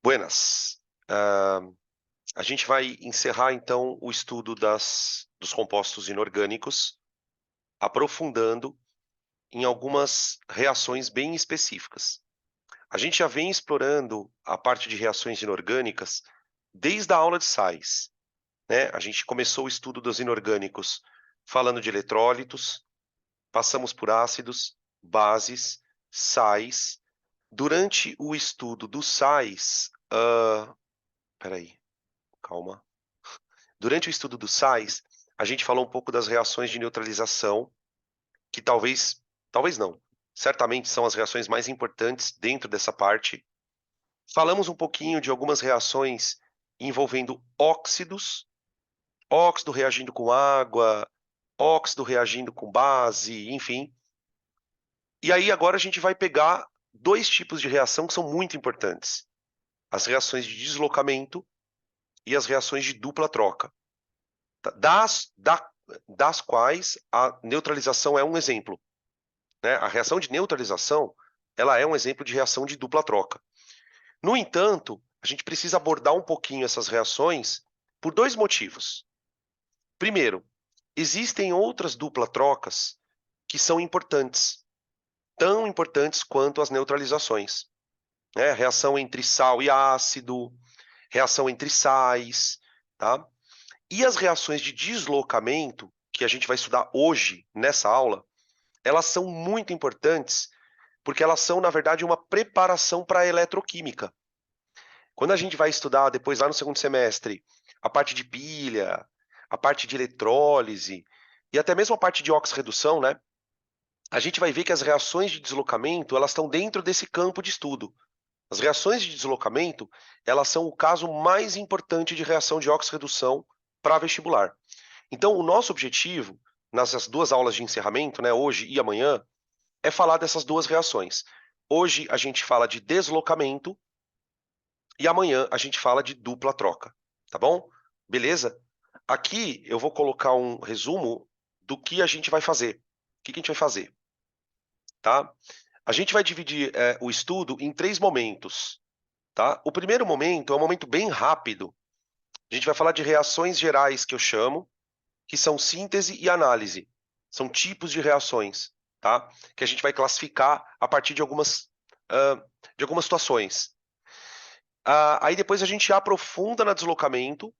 Buenas. A gente vai encerrar, então, o estudo dos compostos inorgânicos, aprofundando em algumas reações bem específicas. A gente já vem explorando a parte de reações inorgânicas desde a aula de sais, né? A gente começou o estudo dos inorgânicos falando de eletrólitos, passamos por ácidos, bases, sais. Durante o estudo dos sais, peraí, calma. Durante o estudo dos sais, a gente falou um pouco das reações de neutralização, que talvez não, certamente são as reações mais importantes dentro dessa parte. Falamos um pouquinho de algumas reações envolvendo óxidos, óxido reagindo com água, óxido reagindo com base, enfim. E aí agora a gente vai pegar dois tipos de reação que são muito importantes: as reações de deslocamento e as reações de dupla troca. Das quais a neutralização é um exemplo, né? A reação de neutralização, ela é um exemplo de reação de dupla troca. No entanto, a gente precisa abordar um pouquinho essas reações por dois motivos. Primeiro, existem outras dupla trocas que são importantes, tão importantes quanto as neutralizações, né? Reação entre sal e ácido, reação entre sais, tá? E as reações de deslocamento, que a gente vai estudar hoje nessa aula, elas são muito importantes porque elas são, na verdade, uma preparação para a eletroquímica. Quando a gente vai estudar depois lá no segundo semestre a parte de pilha, a parte de eletrólise e até mesmo a parte de oxirredução, né? A gente vai ver que as reações de deslocamento, elas estão dentro desse campo de estudo. As reações de deslocamento, elas são o caso mais importante de reação de oxirredução para vestibular. Então, o nosso objetivo, nessas duas aulas de encerramento, né, hoje e amanhã, é falar dessas duas reações. Hoje a gente fala de deslocamento e amanhã a gente fala de dupla troca, tá bom? Beleza? Aqui eu vou colocar um resumo do que a gente vai fazer. O que a gente vai fazer, tá? A gente vai dividir o estudo em três momentos, tá? O primeiro momento é um momento bem rápido. A gente vai falar de reações gerais, que eu chamo, que são síntese e análise. São tipos de reações, tá? Que a gente vai classificar a partir de algumas situações. Aí depois a gente aprofunda no deslocamento,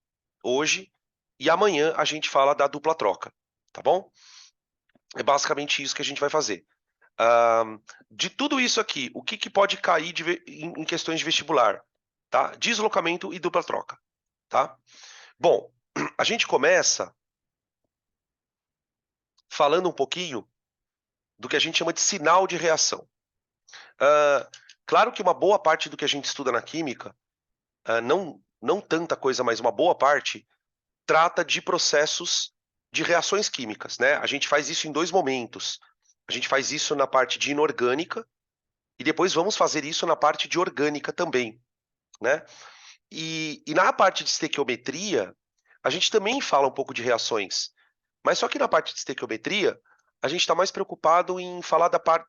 hoje, e amanhã a gente fala da dupla troca, tá bom? É basicamente isso que a gente vai fazer. De tudo isso aqui, o que pode cair em questões de vestibular? Tá? Deslocamento e dupla troca, tá? Bom, a gente começa falando um pouquinho do que a gente chama de sinal de reação. Claro que uma boa parte do que a gente estuda na química, não tanta coisa, mas uma boa parte, trata de processos de reações químicas, né? A gente faz isso em dois momentos. A gente faz isso na parte de inorgânica e depois vamos fazer isso na parte de orgânica também, né? E na parte de estequiometria, a gente também fala um pouco de reações, mas só que na parte de estequiometria, a gente está mais preocupado em falar da parte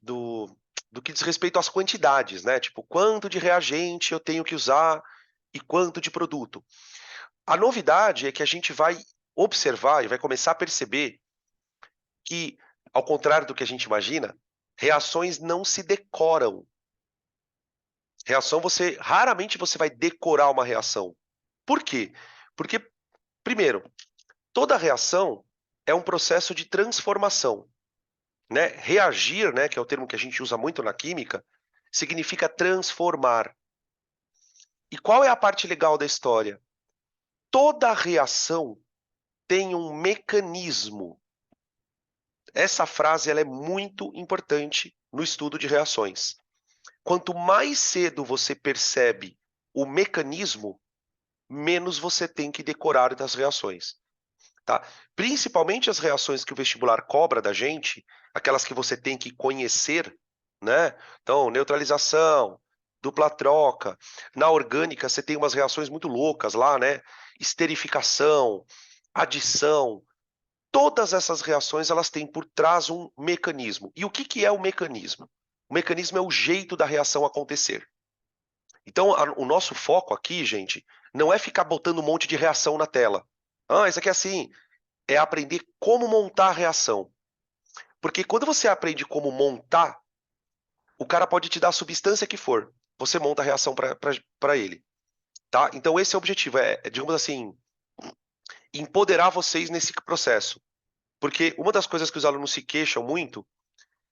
do que diz respeito às quantidades, né? Tipo, quanto de reagente eu tenho que usar e quanto de produto. A novidade é que a gente vai observar e vai começar a perceber que, ao contrário do que a gente imagina, reações não se decoram. Reação, raramente você vai decorar uma reação. Por quê? Porque, primeiro, toda reação é um processo de transformação, né? Reagir, né, que é o termo que a gente usa muito na química, significa transformar. E qual é a parte legal da história? Toda reação tem um mecanismo. Essa frase ela é muito importante no estudo de reações. Quanto mais cedo você percebe o mecanismo, menos você tem que decorar das reações, tá? Principalmente as reações que o vestibular cobra da gente, aquelas que você tem que conhecer, né? Então, neutralização, dupla troca. Na orgânica, você tem umas reações muito loucas lá, né? Esterificação, adição. Todas essas reações elas têm por trás um mecanismo. E o que é o mecanismo? O mecanismo é o jeito da reação acontecer. Então, o nosso foco aqui, gente, não é ficar botando um monte de reação na tela. Ah, isso aqui é assim. É aprender como montar a reação. Porque quando você aprende como montar, o cara pode te dar a substância que for. Você monta a reação para ele. Tá? Então, esse é o objetivo. Digamos assim, empoderar vocês nesse processo. Porque uma das coisas que os alunos se queixam muito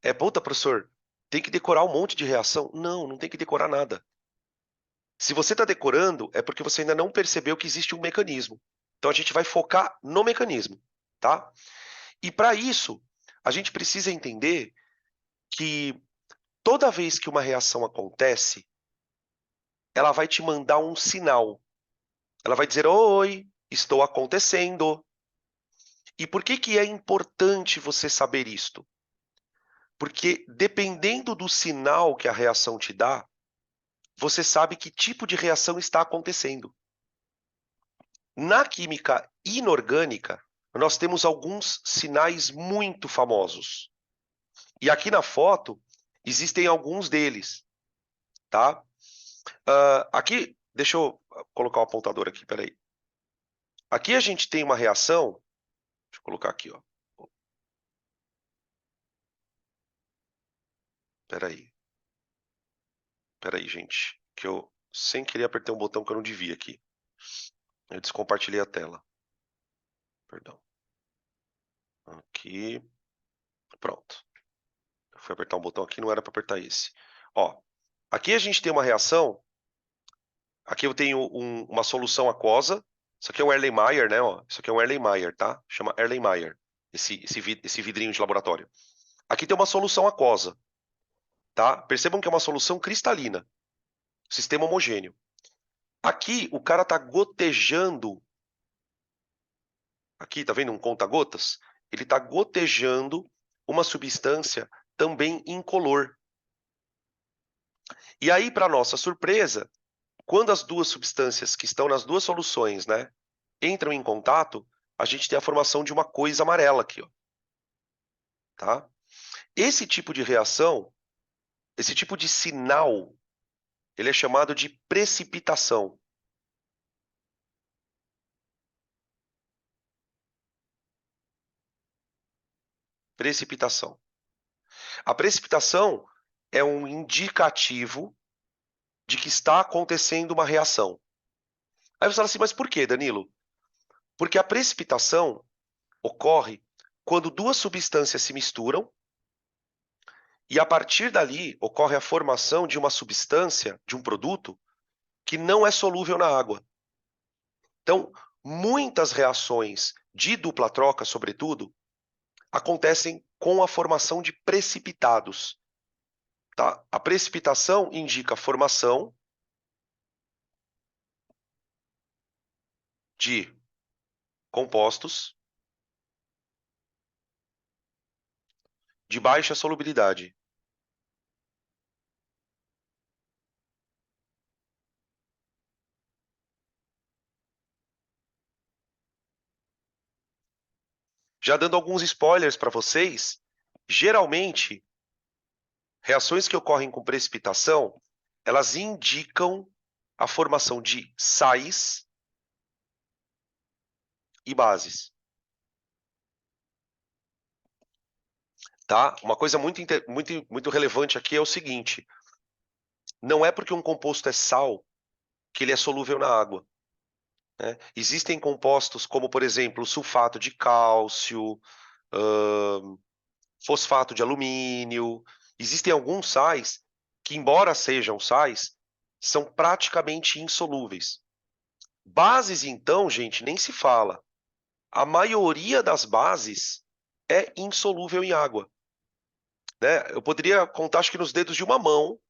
é, puta, professor, tem que decorar um monte de reação. Não, não tem que decorar nada. Se você está decorando, é porque você ainda não percebeu que existe um mecanismo. Então a gente vai focar no mecanismo, tá? E para isso, a gente precisa entender que toda vez que uma reação acontece, ela vai te mandar um sinal. Ela vai dizer: "Oi, estou acontecendo". E por que que é importante você saber isto? Porque dependendo do sinal que a reação te dá, você sabe que tipo de reação está acontecendo. Na química inorgânica, nós temos alguns sinais muito famosos. E aqui na foto existem alguns deles, tá? Aqui, deixa eu colocar o apontador aqui, peraí. Aqui a gente tem uma reação, deixa eu colocar aqui, ó. Peraí, peraí, gente, que eu sem querer apertei um botão que eu não devia aqui. Eu descompartilhei a tela. Perdão. Aqui, pronto. Eu fui apertar um botão aqui, não era para apertar esse. Ó, aqui a gente tem uma reação. Aqui eu tenho uma solução aquosa. Isso aqui é um Erlenmeyer, né? Ó. Isso aqui é um Erlenmeyer, tá? Chama Erlenmeyer, esse vidrinho de laboratório. Aqui tem uma solução aquosa, tá? Percebam que é uma solução cristalina, sistema homogêneo. Aqui o cara tá gotejando. Aqui, tá vendo um conta-gotas? Ele tá gotejando uma substância também incolor. E aí, para nossa surpresa, quando as duas substâncias que estão nas duas soluções, né, entram em contato, a gente tem a formação de uma coisa amarela aqui, ó, tá? Esse tipo de reação, esse tipo de sinal, ele é chamado de precipitação. Precipitação. A precipitação é um indicativo de que está acontecendo uma reação. Aí você fala assim, mas por quê, Danilo? Porque a precipitação ocorre quando duas substâncias se misturam e a partir dali ocorre a formação de uma substância, de um produto, que não é solúvel na água. Então, muitas reações de dupla troca, sobretudo, acontecem com a formação de precipitados. Tá? A precipitação indica a formação de compostos de baixa solubilidade. Já dando alguns spoilers para vocês, geralmente, reações que ocorrem com precipitação, elas indicam a formação de sais e bases. Tá? Uma coisa muito relevante aqui é o seguinte: não é porque um composto é sal que ele é solúvel na água. Né? Existem compostos como, por exemplo, sulfato de cálcio, fosfato de alumínio. Existem alguns sais que, embora sejam sais, são praticamente insolúveis. Bases, então, gente, nem se fala. A maioria das bases é insolúvel em água. Né? Eu poderia contar, acho que nos dedos de uma mão,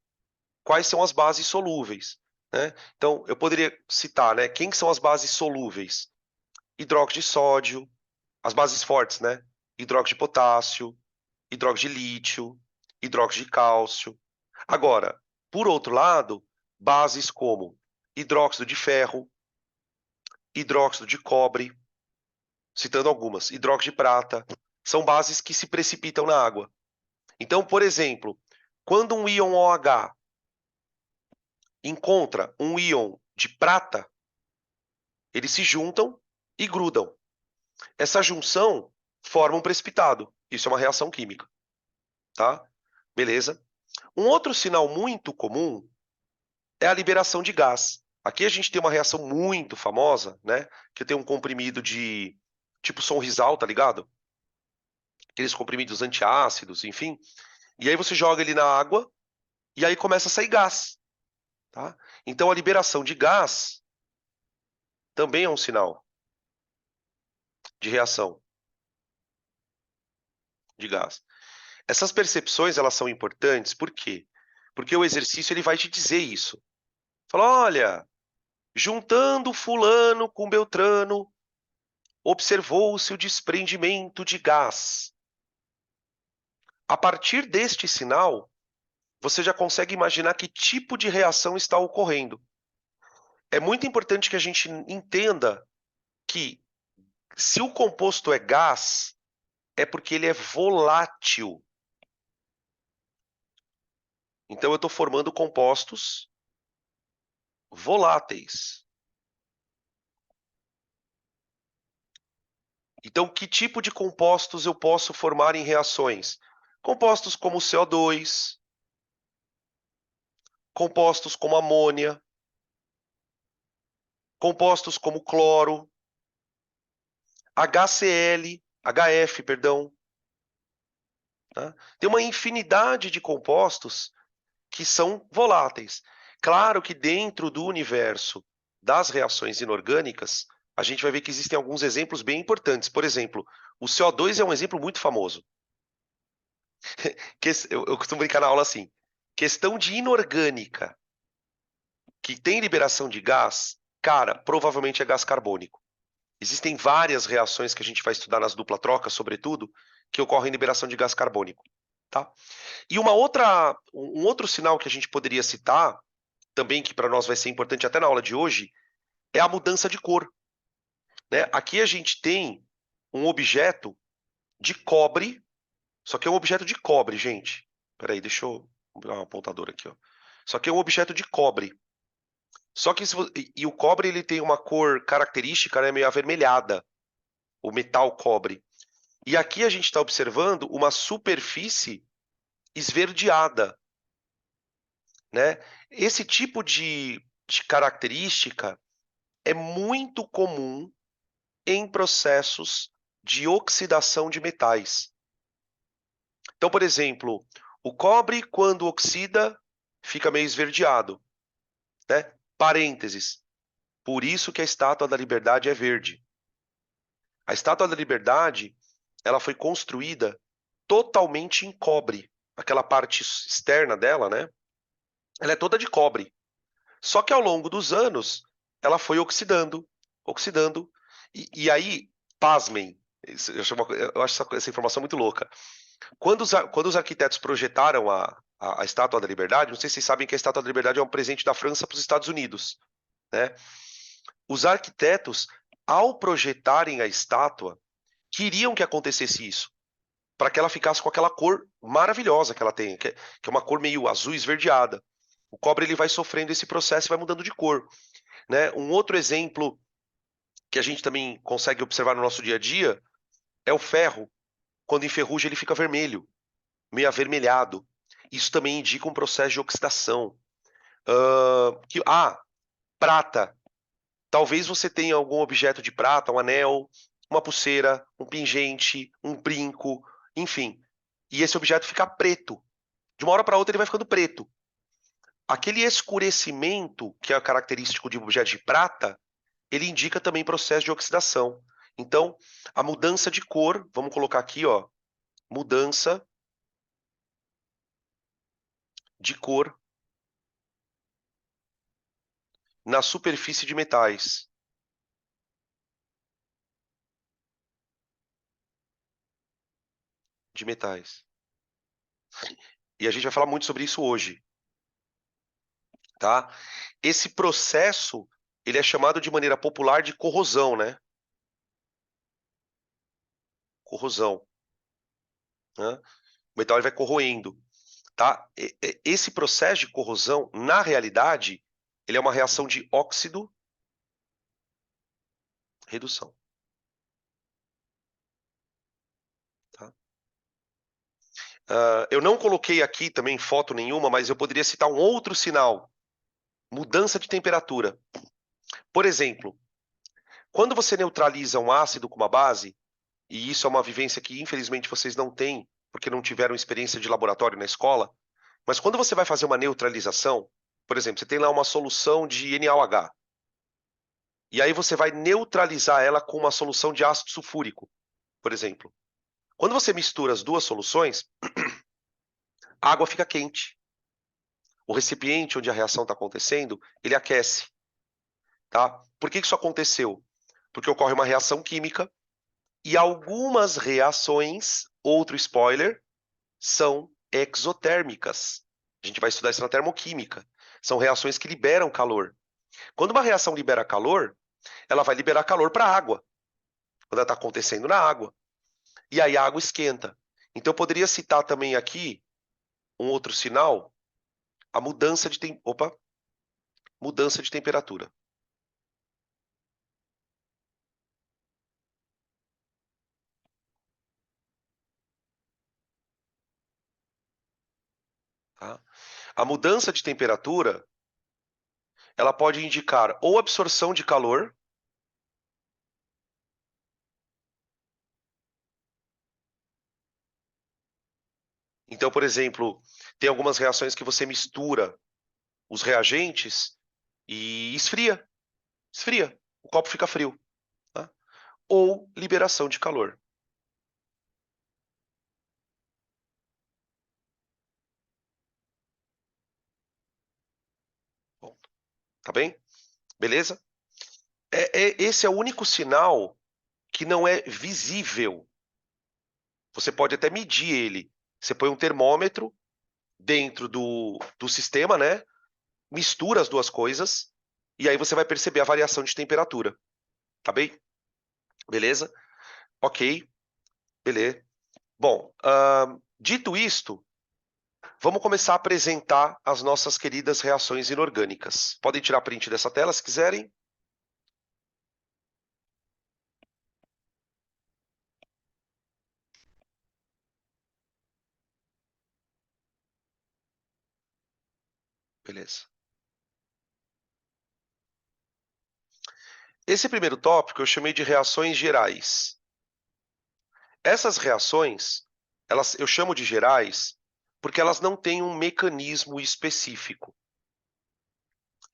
quais são as bases solúveis. Né? Então, eu poderia citar, né, quem são as bases solúveis? Hidróxido de sódio, as bases fortes, né? Hidróxido de potássio, hidróxido de lítio, hidróxido de cálcio. Agora, por outro lado, bases como hidróxido de ferro, hidróxido de cobre, citando algumas, hidróxido de prata, são bases que se precipitam na água. Então, por exemplo, quando um íon OH encontra um íon de prata, eles se juntam e grudam. Essa junção forma um precipitado. Isso é uma reação química, tá? Beleza? Um outro sinal muito comum é a liberação de gás. Aqui a gente tem uma reação muito famosa, né? Que tem um comprimido de tipo Sonrisal, tá ligado? Aqueles comprimidos antiácidos, enfim. E aí você joga ele na água e aí começa a sair gás, tá? Então a liberação de gás também é um sinal de reação de gás. Essas percepções, elas são importantes, por quê? Porque o exercício ele vai te dizer isso. Fala, olha, juntando fulano com Beltrano, observou-se o desprendimento de gás. A partir deste sinal, você já consegue imaginar que tipo de reação está ocorrendo. É muito importante que a gente entenda que se o composto é gás, é porque ele é volátil. Então eu estou formando compostos voláteis. Então, que tipo de compostos eu posso formar em reações? Compostos como CO2, compostos como amônia, compostos como cloro, HCl, HF, perdão. Tá? Tem uma infinidade de compostos que são voláteis. Claro que dentro do universo das reações inorgânicas, a gente vai ver que existem alguns exemplos bem importantes. Por exemplo, o CO2 é um exemplo muito famoso. Eu costumo brincar na aula assim: questão de inorgânica que tem liberação de gás, cara, provavelmente é gás carbônico. Existem várias reações que a gente vai estudar nas dupla trocas, sobretudo, que ocorrem liberação de gás carbônico, tá? E um outro sinal que a gente poderia citar, também que para nós vai ser importante até na aula de hoje, é a mudança de cor, né? Aqui a gente tem um objeto de cobre, só que é um objeto de cobre, gente. Peraí, deixa eu dar um apontador aqui, ó. Só que é um objeto de cobre. Só que e o cobre ele tem uma cor característica, né, meio avermelhada, o metal cobre. E aqui a gente está observando uma superfície esverdeada, né? Esse tipo de característica é muito comum em processos de oxidação de metais. Então, por exemplo, o cobre, quando oxida, fica meio esverdeado, né? Parênteses. Por isso que a Estátua da Liberdade é verde. A Estátua da Liberdade, ela foi construída totalmente em cobre. Aquela parte externa dela, né? Ela é toda de cobre. Só que ao longo dos anos, ela foi oxidando, oxidando. E aí, pasmem, eu acho essa informação muito louca. Quando os arquitetos projetaram a Estátua da Liberdade, não sei se vocês sabem que a Estátua da Liberdade é um presente da França para os Estados Unidos, né? Os arquitetos, ao projetarem a estátua, queriam que acontecesse isso, para que ela ficasse com aquela cor maravilhosa que ela tem, que é uma cor meio azul esverdeada. O cobre ele vai sofrendo esse processo e vai mudando de cor, né? Um outro exemplo que a gente também consegue observar no nosso dia a dia é o ferro. Quando enferruja, ele fica vermelho, meio avermelhado. Isso também indica um processo de oxidação. Prata. Talvez você tenha algum objeto de prata, um anel, uma pulseira, um pingente, um brinco, enfim. E esse objeto fica preto. De uma hora para outra ele vai ficando preto. Aquele escurecimento que é característico de um objeto de prata, ele indica também processo de oxidação. Então, a mudança de cor, vamos colocar aqui, ó, mudança de cor na superfície de metais. De metais. E a gente vai falar muito sobre isso hoje, tá? Esse processo, ele é chamado de maneira popular de corrosão, né? Corrosão, né? O metal ele vai corroendo, tá? Esse processo de corrosão, na realidade, ele é uma reação de óxido-redução. Tá? Eu não coloquei aqui também foto nenhuma, mas eu poderia citar um outro sinal. Mudança de temperatura. Por exemplo, quando você neutraliza um ácido com uma base, e isso é uma vivência que infelizmente vocês não têm, porque não tiveram experiência de laboratório na escola, mas quando você vai fazer uma neutralização, por exemplo, você tem lá uma solução de NaOH, e aí você vai neutralizar ela com uma solução de ácido sulfúrico, por exemplo. Quando você mistura as duas soluções, a água fica quente. O recipiente onde a reação está acontecendo, ele aquece. Tá? Por que isso aconteceu? Porque ocorre uma reação química e algumas reações, outro spoiler, são exotérmicas. A gente vai estudar isso na termoquímica. São reações que liberam calor. Quando uma reação libera calor, ela vai liberar calor para a água, quando ela está acontecendo na água. E aí a água esquenta. Então eu poderia citar também aqui um outro sinal, a mudança de temperatura. Tá? A mudança de temperatura, ela pode indicar ou absorção de calor, então, por exemplo, tem algumas reações que você mistura os reagentes e esfria, o copo fica frio, tá? Ou liberação de calor. Bom, tá bem? Beleza? Esse é o único sinal que não é visível. Você pode até medir ele. Você põe um termômetro dentro do sistema, né? Mistura as duas coisas e aí você vai perceber a variação de temperatura. Tá bem? Beleza? Ok, beleza. Bom, dito isto, vamos começar a apresentar as nossas queridas reações inorgânicas. Podem tirar print dessa tela se quiserem. Beleza. Esse primeiro tópico eu chamei de reações gerais. Essas reações, eu chamo de gerais porque elas não têm um mecanismo específico.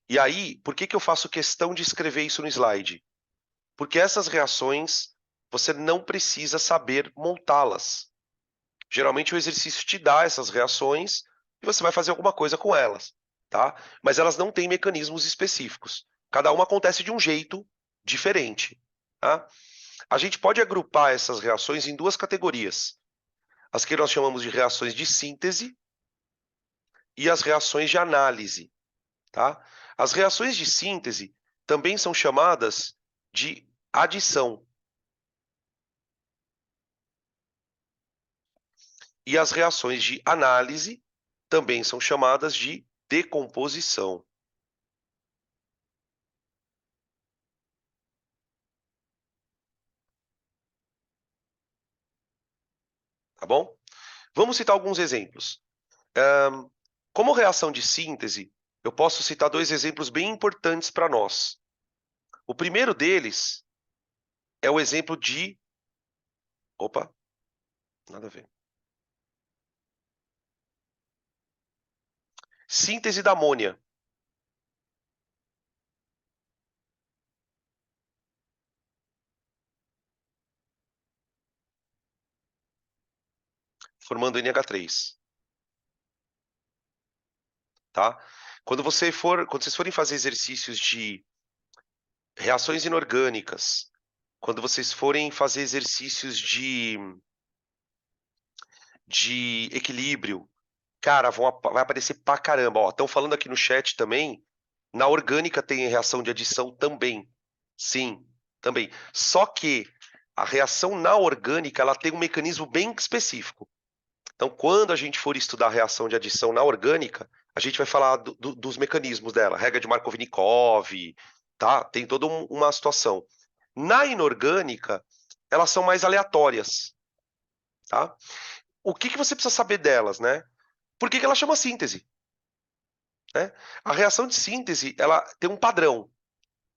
E aí, por que eu faço questão de escrever isso no slide? Porque essas reações, você não precisa saber montá-las. Geralmente o exercício te dá essas reações e você vai fazer alguma coisa com elas, tá? Mas elas não têm mecanismos específicos. Cada uma acontece de um jeito diferente, tá? A gente pode agrupar essas reações em duas categorias. As que nós chamamos de reações de síntese e as reações de análise, tá? As reações de síntese também são chamadas de adição. E as reações de análise também são chamadas de decomposição. Tá bom? Vamos citar alguns exemplos. Como reação de síntese, eu posso citar dois exemplos bem importantes para nós. O primeiro deles é o exemplo de. Opa, nada a ver. Síntese da amônia, formando NH3. Tá? Quando vocês forem fazer exercícios de reações inorgânicas, quando vocês forem fazer exercícios de equilíbrio, cara, vai aparecer pra caramba. Estão falando aqui no chat também. Na orgânica tem reação de adição também. Sim, também. Só que a reação na orgânica ela tem um mecanismo bem específico. Então, quando a gente for estudar a reação de adição na orgânica, a gente vai falar dos mecanismos dela, regra de Markovnikov, tá? Tem toda uma situação. Na inorgânica, elas são mais aleatórias, tá? O que você precisa saber delas, né? Por que ela chama síntese? Né? A reação de síntese, ela tem um padrão.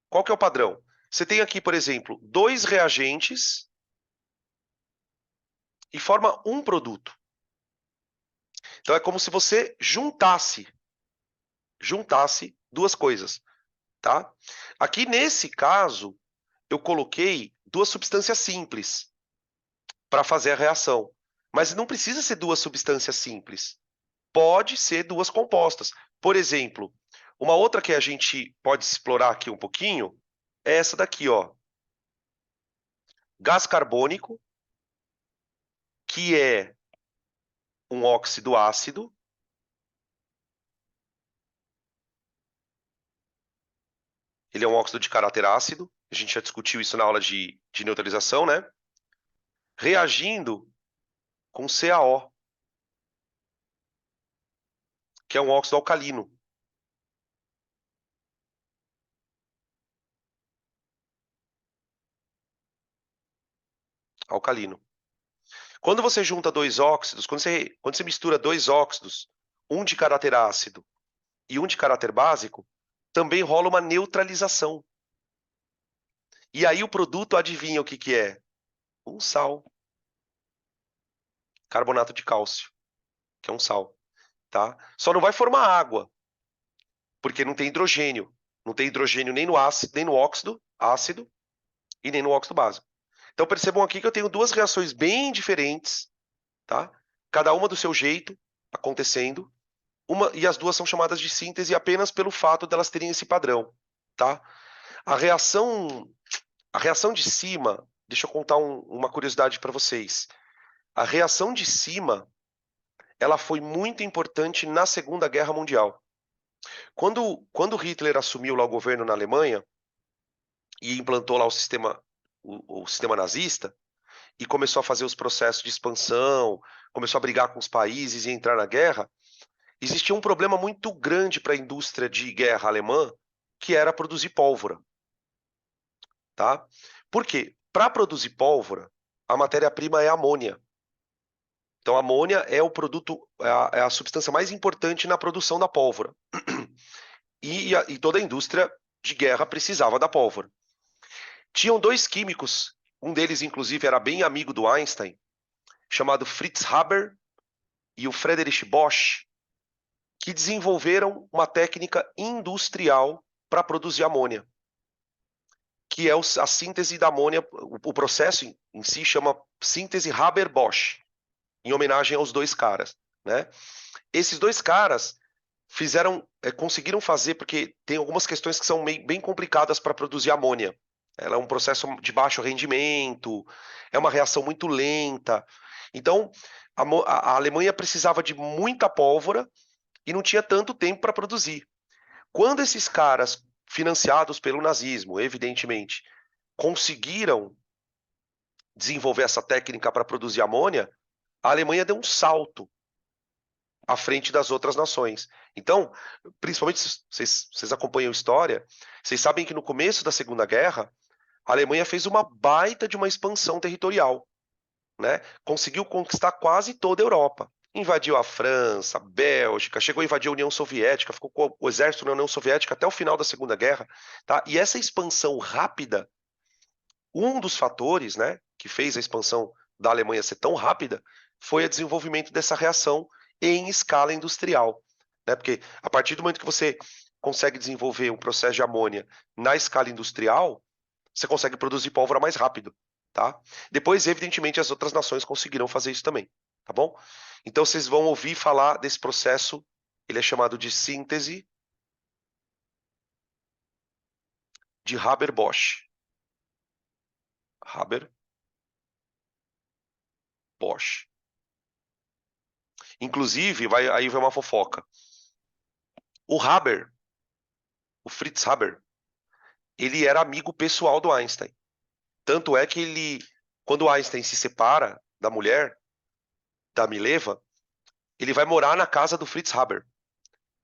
Qual que é o padrão? Você tem aqui, por exemplo, dois reagentes e forma um produto. Então é como se você juntasse duas coisas, tá? Aqui nesse caso, eu coloquei duas substâncias simples para fazer a reação. Mas não precisa ser duas substâncias simples. Pode ser duas compostas. Por exemplo, uma outra que a gente pode explorar aqui um pouquinho é essa daqui, ó. Gás carbônico, que é um óxido ácido. Ele é um óxido de caráter ácido. A gente já discutiu isso na aula de neutralização, né? Reagindo com CaO, que é um óxido alcalino. Alcalino. Quando você junta dois óxidos, quando você mistura dois óxidos, um de caráter ácido e um de caráter básico, também rola uma neutralização. E aí o produto, adivinha o que é? Um sal. Carbonato de cálcio, que é um sal, tá? Só não vai formar água, porque não tem hidrogênio. Não tem hidrogênio nem no ácido, nem no óxido ácido e nem no óxido básico. Então percebam aqui que eu tenho duas reações bem diferentes, tá? Cada uma do seu jeito acontecendo. E as duas são chamadas de síntese apenas pelo fato delas terem esse padrão, tá? A reação, a reação de cima, deixa eu contar uma curiosidade para vocês. A reação de cima, ela foi muito importante na Segunda Guerra Mundial. Quando Hitler assumiu lá o governo na Alemanha e implantou lá o sistema nazista e começou a fazer os processos de expansão, começou a brigar com os países e entrar na guerra, existia um problema muito grande para a indústria de guerra alemã, que era produzir pólvora, tá? Por quê? Para produzir pólvora, a matéria-prima é amônia. Então, a amônia é o produto, é a substância mais importante na produção da pólvora. E toda a indústria de guerra precisava da pólvora. Tinham dois químicos, um deles, inclusive, era bem amigo do Einstein, chamado Fritz Haber e o Friedrich Bosch, que desenvolveram uma técnica industrial para produzir amônia, que é a síntese da amônia. O processo em si chama síntese Haber-Bosch, em homenagem aos dois caras, né? Esses dois caras conseguiram fazer, porque tem algumas questões que são bem complicadas para produzir amônia. Ela é um processo de baixo rendimento, é uma reação muito lenta. Então, a Alemanha precisava de muita pólvora e não tinha tanto tempo para produzir. Quando esses caras, financiados pelo nazismo, evidentemente, conseguiram desenvolver essa técnica para produzir amônia, a Alemanha deu um salto à frente das outras nações. Então, principalmente se vocês acompanham a história, vocês sabem que no começo da Segunda Guerra, a Alemanha fez uma baita de uma expansão territorial, né? Conseguiu conquistar quase toda a Europa. Invadiu a França, a Bélgica, chegou a invadir a União Soviética, ficou com o exército na União Soviética até o final da Segunda Guerra, tá? E essa expansão rápida, um dos fatores, né, que fez a expansão da Alemanha ser tão rápida, foi o desenvolvimento dessa reação em escala industrial, né? Porque a partir do momento que você consegue desenvolver um processo de amônia na escala industrial, você consegue produzir pólvora mais rápido, tá? Depois, evidentemente, as outras nações conseguiram fazer isso também, tá bom? Então, vocês vão ouvir falar desse processo, ele é chamado de síntese de Haber-Bosch. Haber-Bosch. Inclusive, aí vai uma fofoca. O Haber, o Fritz Haber, ele era amigo pessoal do Einstein. Tanto é que quando o Einstein se separa da mulher, da Mileva, ele vai morar na casa do Fritz Haber.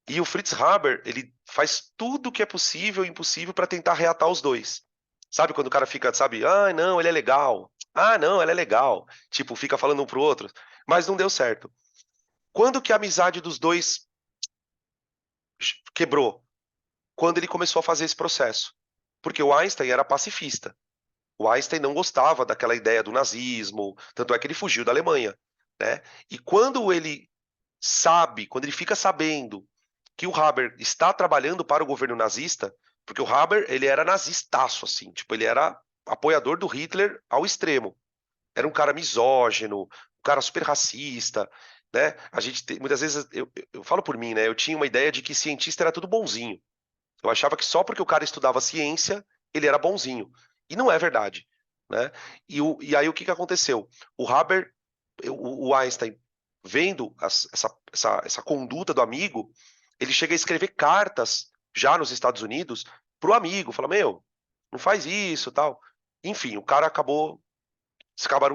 E o Fritz Haber, ele faz tudo o que é possível e impossível para tentar reatar os dois. Sabe quando o cara fica, sabe, ah, não, ele é legal. Ah, não, ela é legal. Tipo, fica falando um pro outro, mas não deu certo. Quando que a amizade dos dois quebrou? Quando ele começou a fazer esse processo. Porque o Einstein era pacifista. O Einstein não gostava daquela ideia do nazismo, tanto é que ele fugiu da Alemanha, né? E quando ele sabe, quando ele fica sabendo que o Haber está trabalhando para o governo nazista, porque o Haber, ele era nazistaço, assim, tipo, ele era apoiador do Hitler ao extremo. Era um cara misógino, um cara super racista, né? A gente muitas vezes, eu falo por mim, né? Eu tinha uma ideia de que cientista era tudo bonzinho. Eu achava que só porque o cara estudava ciência, ele era bonzinho. E não é verdade, né? E aí o que que aconteceu? O Haber, o Einstein, vendo essa conduta do amigo, ele chega a escrever cartas já nos Estados Unidos pro amigo, fala, meu, não faz isso, tal. Enfim, o cara acabaram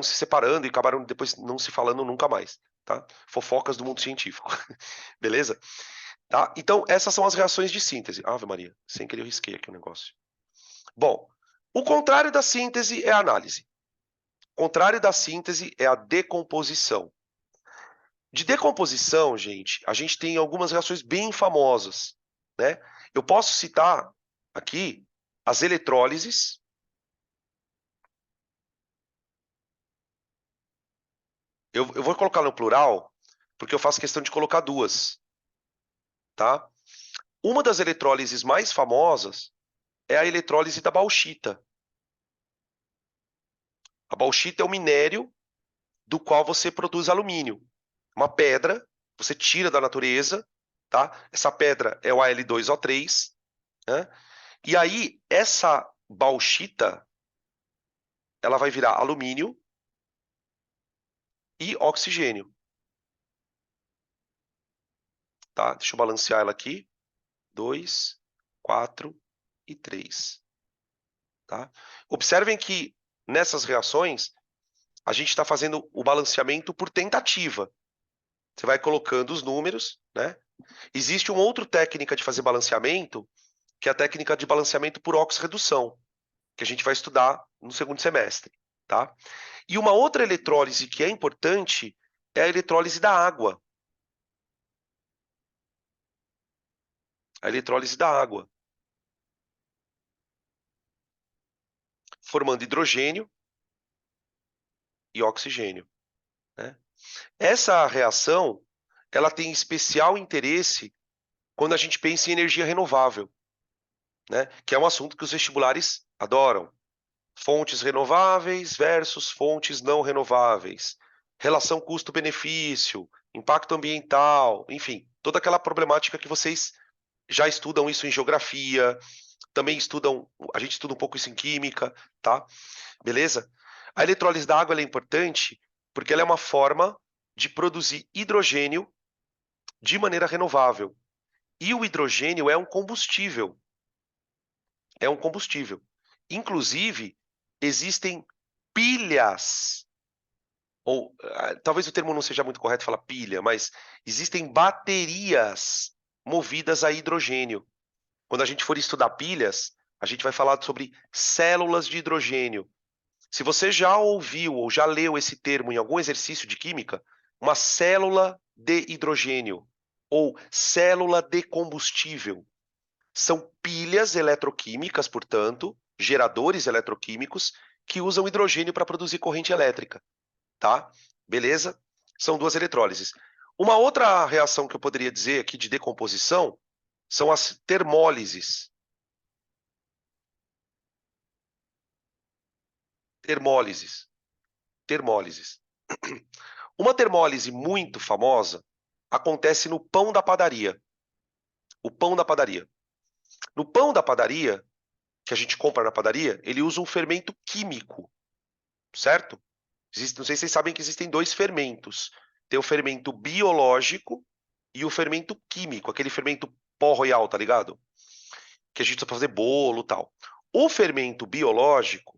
se separando e acabaram depois não se falando nunca mais, tá? Fofocas do mundo científico, beleza? Tá? Então, essas são as reações de síntese. Ave Maria, sem querer eu risquei aqui o negócio. Bom, o contrário da síntese é a análise. O contrário da síntese é a decomposição. De decomposição, gente, a gente tem algumas reações bem famosas, né? Eu posso citar aqui as eletrólises. Eu vou colocar no plural, porque eu faço questão de colocar duas, tá? Uma das eletrólises mais famosas é a eletrólise da bauxita. A bauxita é o minério do qual você produz alumínio. Uma pedra, você tira da natureza, tá? Essa pedra é o Al2O3, né? E aí, essa bauxita, ela vai virar alumínio e oxigênio, tá? Deixa eu balancear ela aqui. 2, 4 e 3, tá? Observem que nessas reações, a gente está fazendo o balanceamento por tentativa. Você vai colocando os números, né? Existe uma outra técnica de fazer balanceamento, que é a técnica de balanceamento por oxirredução, que a gente vai estudar no segundo semestre, tá? E uma outra eletrólise que é importante é a eletrólise da água. A eletrólise da água, formando hidrogênio e oxigênio, né? Essa reação, ela tem especial interesse quando a gente pensa em energia renovável, né? Que é um assunto que os vestibulares adoram. Fontes renováveis versus fontes não renováveis, relação custo-benefício, impacto ambiental, enfim, toda aquela problemática que vocês já estudam isso em geografia, também estudam, a gente estuda um pouco isso em química, tá? Beleza? A eletrólise da água é importante porque ela é uma forma de produzir hidrogênio de maneira renovável. E o hidrogênio é um combustível. É um combustível. Inclusive, existem pilhas, ou talvez o termo não seja muito correto falar pilha, mas existem baterias movidas a hidrogênio. Quando a gente for estudar pilhas, a gente vai falar sobre células de hidrogênio. Se você já ouviu ou já leu esse termo em algum exercício de química, uma célula de hidrogênio ou célula de combustível são pilhas eletroquímicas, portanto, geradores eletroquímicos que usam hidrogênio para produzir corrente elétrica, tá? Beleza? São duas eletrólises. Uma outra reação que eu poderia dizer aqui de decomposição são as termólises. Termólises. Termólises. Uma termólise muito famosa acontece no pão da padaria. O pão da padaria. No pão da padaria, que a gente compra na padaria, ele usa um fermento químico, certo? Não sei se vocês sabem que existem dois fermentos. Tem o fermento biológico e o fermento químico, aquele fermento pó royal, tá ligado? Que a gente usa para fazer bolo e tal. O fermento biológico,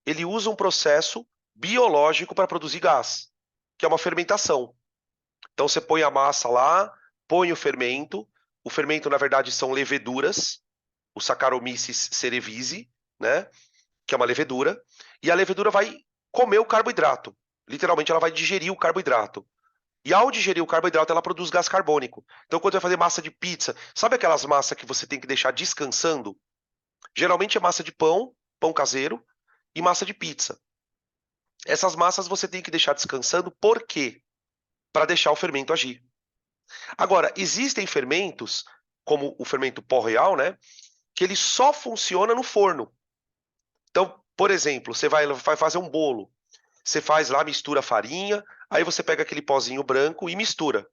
ele usa um processo biológico para produzir gás, que é uma fermentação. Então você põe a massa lá, põe o fermento, O fermento, na verdade, são leveduras, o Saccharomyces cerevisiae, né? Que é uma levedura, e a levedura vai comer o carboidrato. Literalmente, ela vai digerir o carboidrato. E ao digerir o carboidrato, ela produz gás carbônico. Então, quando você vai fazer massa de pizza, sabe aquelas massas que você tem que deixar descansando? Geralmente é massa de pão, pão caseiro, e massa de pizza. Essas massas você tem que deixar descansando, por quê? Para deixar o fermento agir. Agora, existem fermentos, como o fermento pó real, né? Que ele só funciona no forno. Então, por exemplo, você vai fazer um bolo. Você faz lá, mistura a farinha, aí você pega aquele pozinho branco e mistura.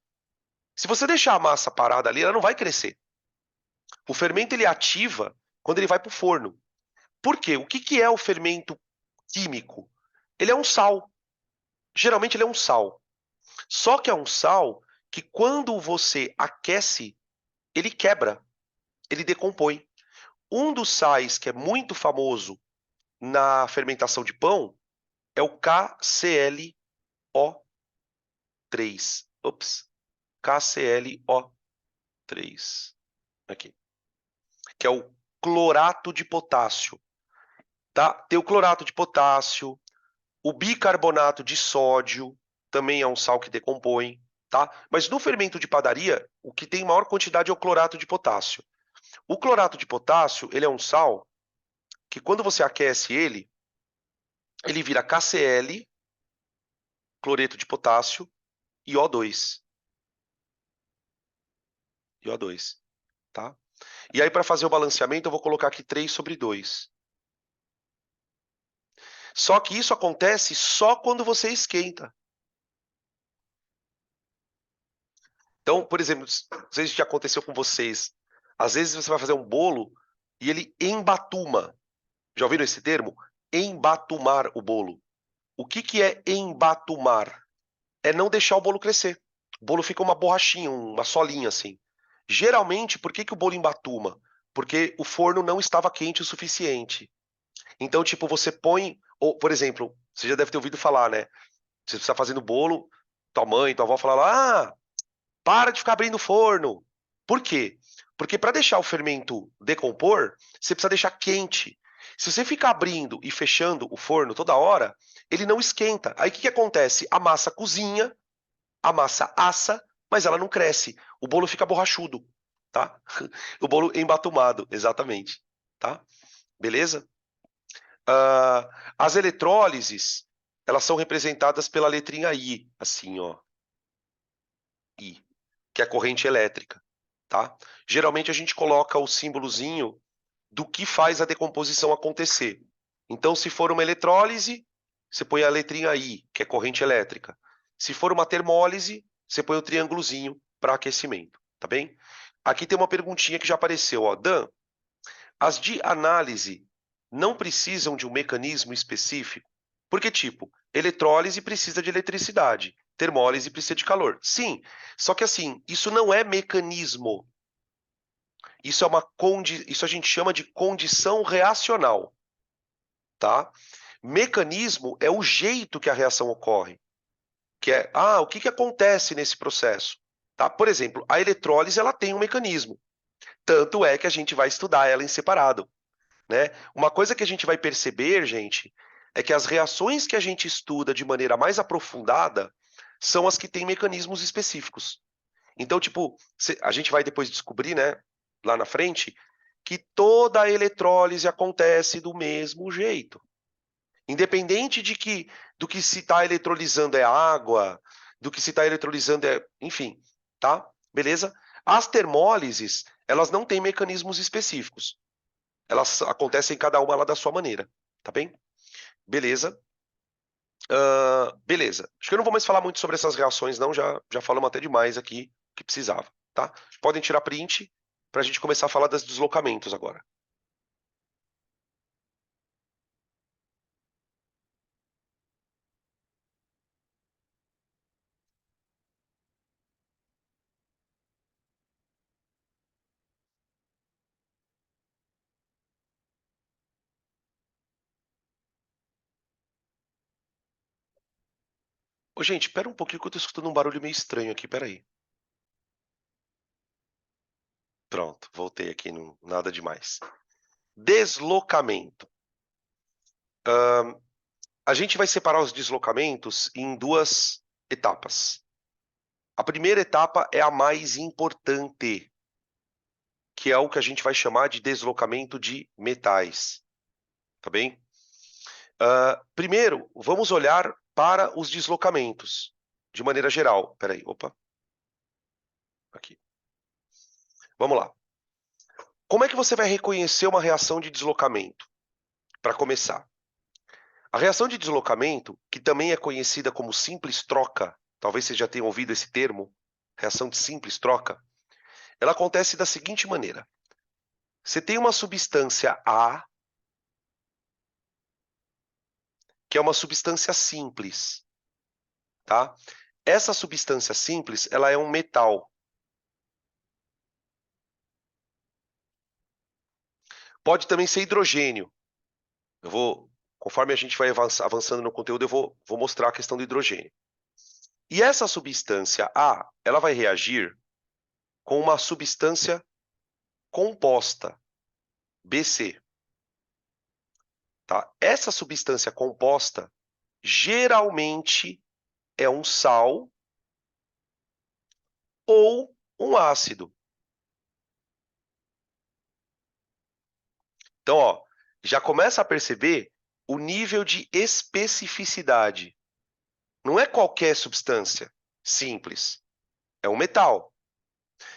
Se você deixar a massa parada ali, ela não vai crescer. O fermento ele ativa quando ele vai para o forno. Por quê? O que que é o fermento químico? Ele é um sal. Geralmente ele é um sal. Só que é um sal que quando você aquece, ele quebra, ele decompõe. Um dos sais que é muito famoso na fermentação de pão é o KClO3. Ops, KClO3. Aqui. Que é o clorato de potássio. Tá? Tem o clorato de potássio, o bicarbonato de sódio, também é um sal que decompõe. Tá? Mas no fermento de padaria, o que tem maior quantidade é o clorato de potássio. O clorato de potássio, ele é um sal que quando você aquece ele, ele vira KCl, cloreto de potássio, e O2. E O2, tá? E aí, para fazer o balanceamento, eu vou colocar aqui 3/2. Só que isso acontece só quando você esquenta. Então, por exemplo, não sei se já aconteceu com vocês. Às vezes você vai fazer um bolo e ele embatuma. Já ouviram esse termo? Embatumar o bolo. O que que é embatumar? É não deixar o bolo crescer. O bolo fica uma borrachinha, uma solinha assim. Geralmente, por que que o bolo embatuma? Porque o forno não estava quente o suficiente. Então, tipo, você põe, ou, por exemplo, você já deve ter ouvido falar, né? Você está fazendo bolo, tua mãe, tua avó fala lá, para de ficar abrindo o forno. Por quê? Porque para deixar o fermento decompor, você precisa deixar quente. Se você ficar abrindo e fechando o forno toda hora, ele não esquenta. Aí o que que acontece? A massa cozinha, a massa assa, mas ela não cresce. O bolo fica borrachudo, tá? O bolo embatumado, exatamente, tá? Beleza? As eletrólises, elas são representadas pela letrinha I, assim, ó, I, que é a corrente elétrica, tá? Geralmente a gente coloca o símbolozinho do que faz a decomposição acontecer. Então, se for uma eletrólise, você põe a letrinha I, que é corrente elétrica. Se for uma termólise, você põe o triângulozinho para aquecimento, tá bem? Aqui tem uma perguntinha que já apareceu, ó. Dan, as de análise não precisam de um mecanismo específico? Porque, tipo, eletrólise precisa de eletricidade, termólise precisa de calor. Sim, só que assim, isso não é mecanismo. Isso é isso a gente chama de condição reacional, tá? Mecanismo é o jeito que a reação ocorre, que é, o que que acontece nesse processo? Tá? Por exemplo, a eletrólise ela tem um mecanismo, tanto é que a gente vai estudar ela em separado, né? Uma coisa que a gente vai perceber, gente, é que as reações que a gente estuda de maneira mais aprofundada são as que têm mecanismos específicos. Então, tipo, a gente vai depois descobrir, né, lá na frente, que toda a eletrólise acontece do mesmo jeito. Independente do que se está eletrolizando é água, do que se está eletrolizando é, enfim, tá? Beleza? As termólises, elas não têm mecanismos específicos. Elas acontecem cada uma lá da sua maneira, tá bem? Beleza. Beleza. Acho que eu não vou mais falar muito sobre essas reações, não. Já falamos até demais aqui o que precisava, tá? Podem tirar print para a gente começar a falar dos deslocamentos agora. Ô, gente, espera um pouquinho que eu tô escutando um barulho meio estranho aqui, peraí. Pronto, voltei aqui, nada demais. Deslocamento. A gente vai separar os deslocamentos em duas etapas. A primeira etapa é a mais importante, que é o que a gente vai chamar de deslocamento de metais. Tá bem? Primeiro, vamos olhar para os deslocamentos, de maneira geral. Peraí, opa. Aqui. Vamos lá. Como é que você vai reconhecer uma reação de deslocamento? Para começar, a reação de deslocamento, que também é conhecida como simples troca, talvez você já tenha ouvido esse termo, reação de simples troca, ela acontece da seguinte maneira. Você tem uma substância A, que é uma substância simples, tá? Essa substância simples, ela é um metal. Pode também ser hidrogênio. Conforme a gente vai avançando no conteúdo, eu vou mostrar a questão do hidrogênio. E essa substância A, ela vai reagir com uma substância composta, BC. Tá? Essa substância composta geralmente é um sal ou um ácido. Então, ó, já começa a perceber o nível de especificidade. Não é qualquer substância simples, é um metal.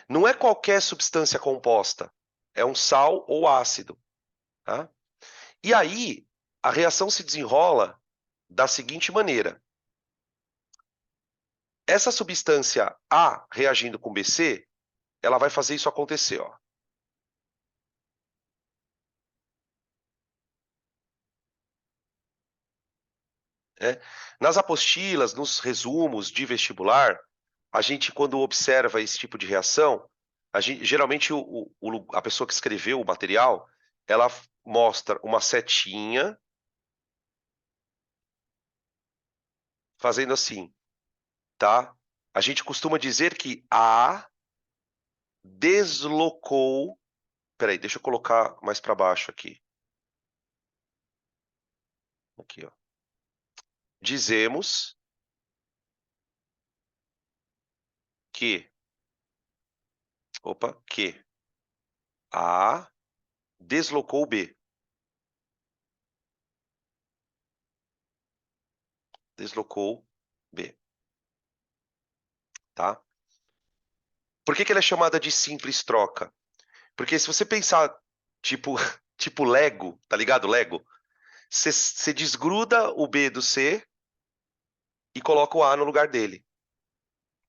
Não é qualquer substância composta, é um sal ou ácido. Tá? E aí, a reação se desenrola da seguinte maneira. Essa substância A reagindo com BC, ela vai fazer isso acontecer. Ó. Nas apostilas, nos resumos de vestibular, a gente, quando observa esse tipo de reação, geralmente a pessoa que escreveu o material, ela mostra uma setinha fazendo assim, tá? A gente costuma dizer que A deslocou. Peraí, deixa eu colocar mais para baixo aqui. Aqui, ó. Dizemos que, que A deslocou B. Deslocou B. Tá? Por que ela é chamada de simples troca? Porque se você pensar tipo, tipo Lego, tá ligado? Lego. Você desgruda o B do C e coloca o A no lugar dele.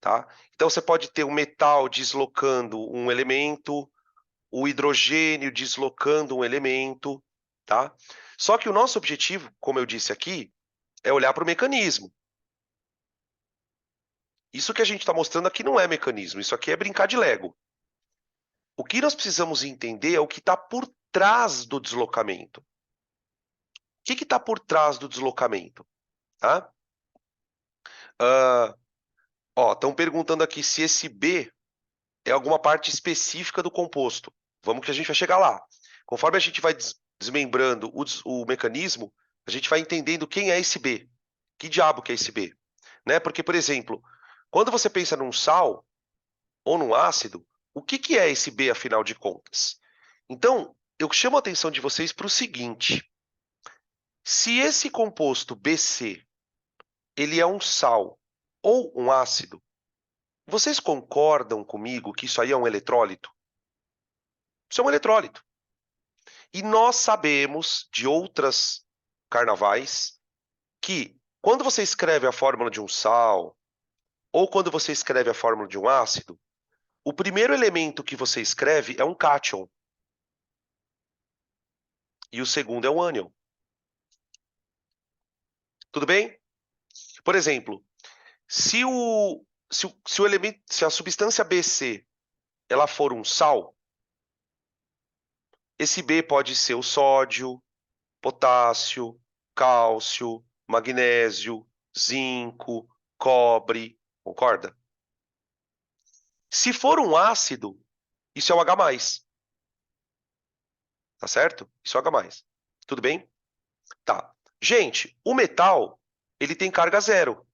Tá? Então você pode ter o metal deslocando um elemento, o hidrogênio deslocando um elemento. Tá? Só que o nosso objetivo, como eu disse aqui, é olhar para o mecanismo. Isso que a gente está mostrando aqui não é mecanismo, isso aqui é brincar de Lego. O que nós precisamos entender é o que está por trás do deslocamento. O que está por trás do deslocamento? Tá? Estão perguntando aqui se esse B é alguma parte específica do composto. Vamos que a gente vai chegar lá. Conforme a gente vai desmembrando o mecanismo, a gente vai entendendo quem é esse B. Que diabo que é esse B? Né? Porque, por exemplo, quando você pensa num sal ou num ácido, o que é esse B, afinal de contas? Então, eu chamo a atenção de vocês para o seguinte. Se esse composto BC ele é um sal ou um ácido, vocês concordam comigo que isso aí é um eletrólito? Isso é um eletrólito. E nós sabemos de outras carnavais que quando você escreve a fórmula de um sal ou quando você escreve a fórmula de um ácido, o primeiro elemento que você escreve é um cátion e o segundo é um ânion. Tudo bem? Por exemplo, se a substância BC ela for um sal, esse B pode ser o sódio, potássio, cálcio, magnésio, zinco, cobre, concorda? Se for um ácido, Isso é o H+. Tá certo? Isso é o H+. Tudo bem? Tá. Gente, o metal, ele tem carga zero.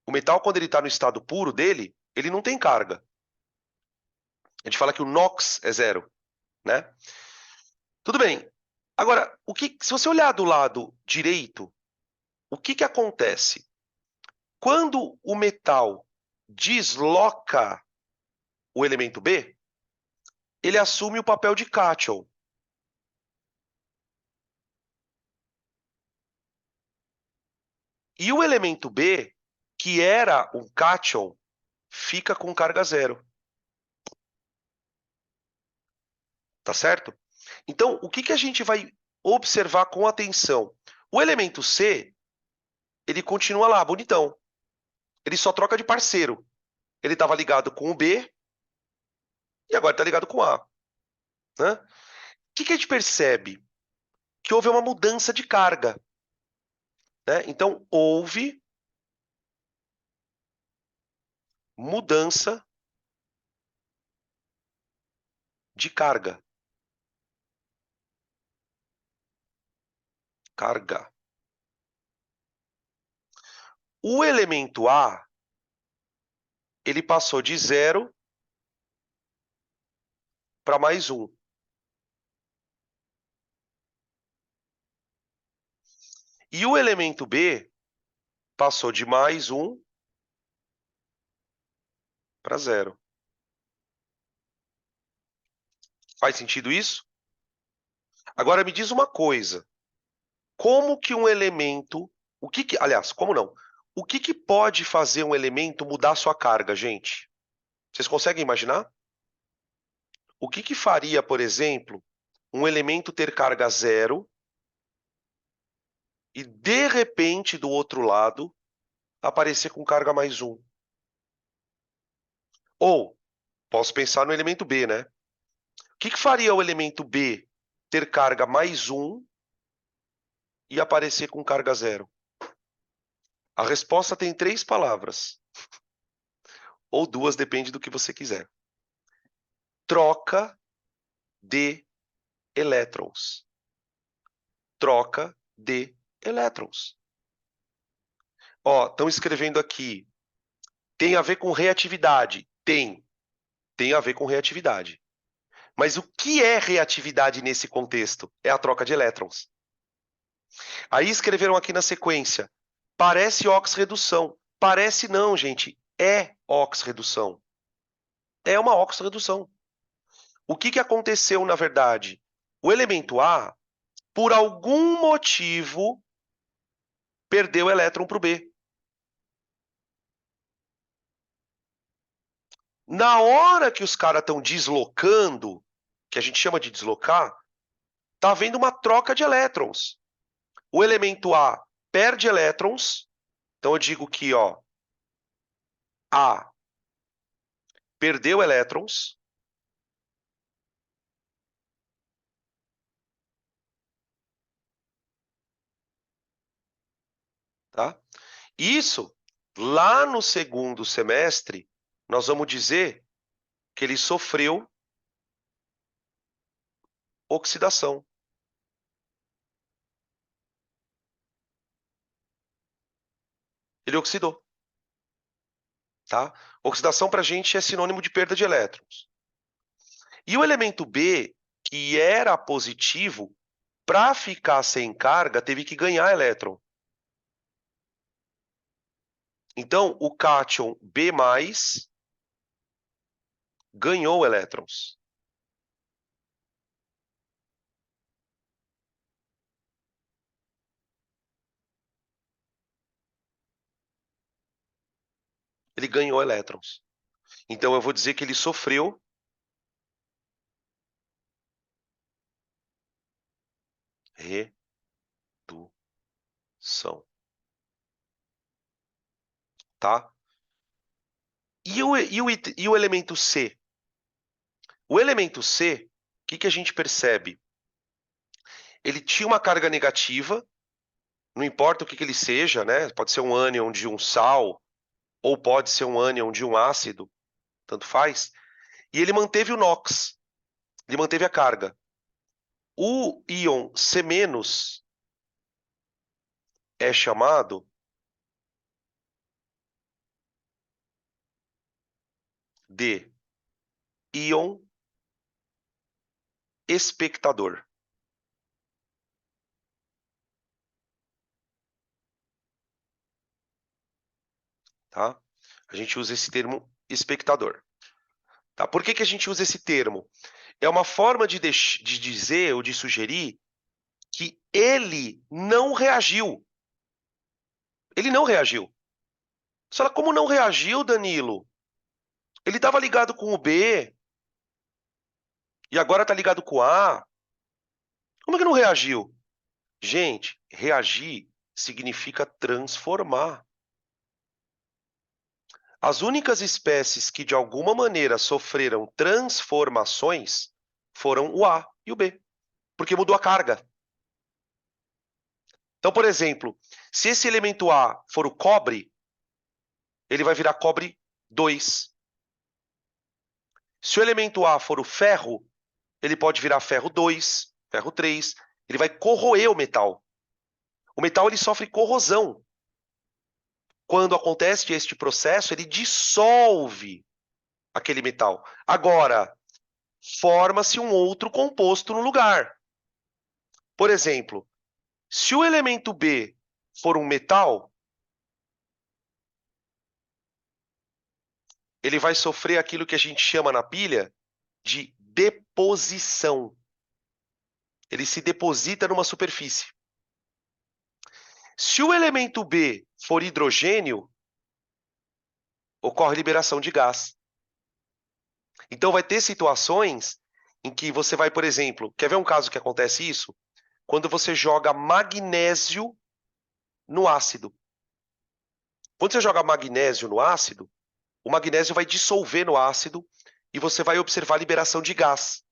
O metal, quando ele está no estado puro dele, ele não tem carga. A gente fala que o NOx é zero, né? Tudo bem. Agora, se você olhar do lado direito, o que acontece? Quando o metal desloca o elemento B, ele assume o papel de cátion. E o elemento B, que era um cátion, fica com carga zero. Tá certo? Então, o que a gente vai observar com atenção? O elemento C, ele continua lá, bonitão. Ele só troca de parceiro. Ele estava ligado com o B e agora está ligado com o A. Né? O que a gente percebe? Que houve uma mudança de carga. Né? Então, houve mudança de carga. Carga. O elemento A, ele passou de 0 para +1. E o elemento B passou de +1 para 0. Faz sentido isso? Agora me diz uma coisa. Como que um elemento... aliás, como não? O que pode fazer um elemento mudar sua carga, gente? Vocês conseguem imaginar? O que faria, por exemplo, um elemento ter carga zero e, de repente, do outro lado, aparecer com carga +1? Ou, posso pensar no elemento B, né? O que faria o elemento B ter carga +1 e aparecer com carga zero? A resposta tem 3 palavras. Ou 2, depende do que você quiser. Troca de elétrons. Troca de elétrons. Ó, estão escrevendo aqui. Tem a ver com reatividade? Tem a ver com reatividade. Mas o que é reatividade nesse contexto? É a troca de elétrons. Aí escreveram aqui na sequência. Parece oxirredução. Parece não, gente. É oxirredução. É uma oxirredução. O que aconteceu, na verdade? O elemento A, por algum motivo, perdeu elétron para o B. Na hora que os caras estão deslocando, que a gente chama de deslocar, está havendo uma troca de elétrons. O elemento A perde elétrons, então eu digo que ó, A perdeu elétrons, tá? Isso, lá no segundo semestre, nós vamos dizer que ele sofreu oxidação. Ele oxidou, tá? Oxidação para a gente é sinônimo de perda de elétrons. E o elemento B, que era positivo, para ficar sem carga, teve que ganhar elétron. Então, o cátion B+, ganhou elétrons. Ele ganhou elétrons. Então, eu vou dizer que ele sofreu redução. Tá? E o elemento C? O elemento C, o que a gente percebe? Ele tinha uma carga negativa, não importa o que ele seja, né? Pode ser um ânion de um sal, ou pode ser um ânion de um ácido, tanto faz. e ele manteve o NOx, ele manteve a carga. O íon C- é chamado de íon espectador. Tá? A gente usa esse termo espectador. Tá? Por que a gente usa esse termo? É uma forma de dizer ou de sugerir que ele não reagiu. Ele não reagiu. Você fala, como não reagiu, Danilo? Ele estava ligado com o B e agora está ligado com o A. Como é que não reagiu? Gente, reagir significa transformar. As únicas espécies que de alguma maneira sofreram transformações foram o A e o B, porque mudou a carga. Então, por exemplo, se esse elemento A for o cobre, ele vai virar cobre 2. Se o elemento A for o ferro, ele pode virar ferro 2, ferro 3. Ele vai corroer o metal. O metal ele sofre corrosão. Quando acontece este processo, ele dissolve aquele metal. Agora, forma-se um outro composto no lugar. Por exemplo, se o elemento B for um metal, ele vai sofrer aquilo que a gente chama na pilha de deposição. Ele se deposita numa superfície. Se o elemento B for hidrogênio, ocorre liberação de gás. Então vai ter situações em que você vai, por exemplo, quer ver um caso que acontece isso? Quando você joga magnésio no ácido. Quando você joga magnésio no ácido, o magnésio vai dissolver no ácido e você vai observar a liberação de gás.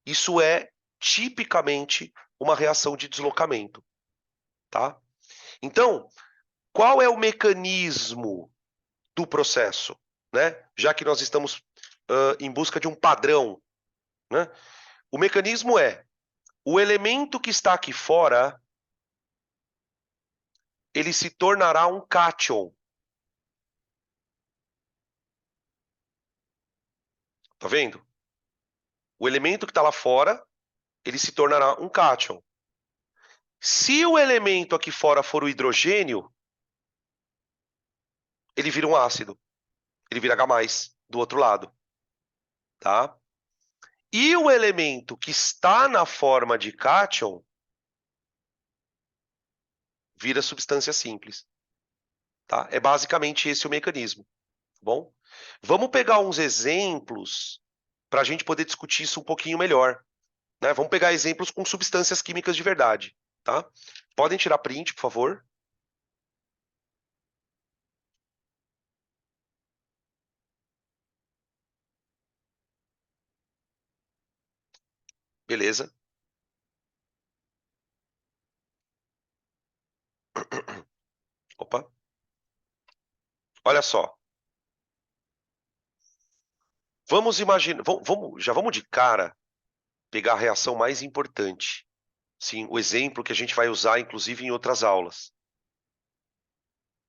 Isso é tipicamente uma reação de deslocamento, tá? Então, qual é o mecanismo do processo, né? Já que nós estamos em busca de um padrão, né? O mecanismo é o elemento que está aqui fora, ele se tornará um cátion. Tá vendo? O elemento que está lá fora, ele se tornará um cátion. Se o elemento aqui fora for o hidrogênio, ele vira um ácido. Ele vira H+, do outro lado, tá? E o elemento que está na forma de cátion vira substância simples, tá? É basicamente esse o mecanismo, tá bom? Vamos pegar uns exemplos para a gente poder discutir isso um pouquinho melhor, né? Vamos pegar exemplos com substâncias químicas de verdade, tá? Podem tirar print, por favor? Beleza. Opa. Olha só. Vamos imaginar, já vamos de cara pegar a reação mais importante. Sim, o exemplo que a gente vai usar, inclusive, em outras aulas.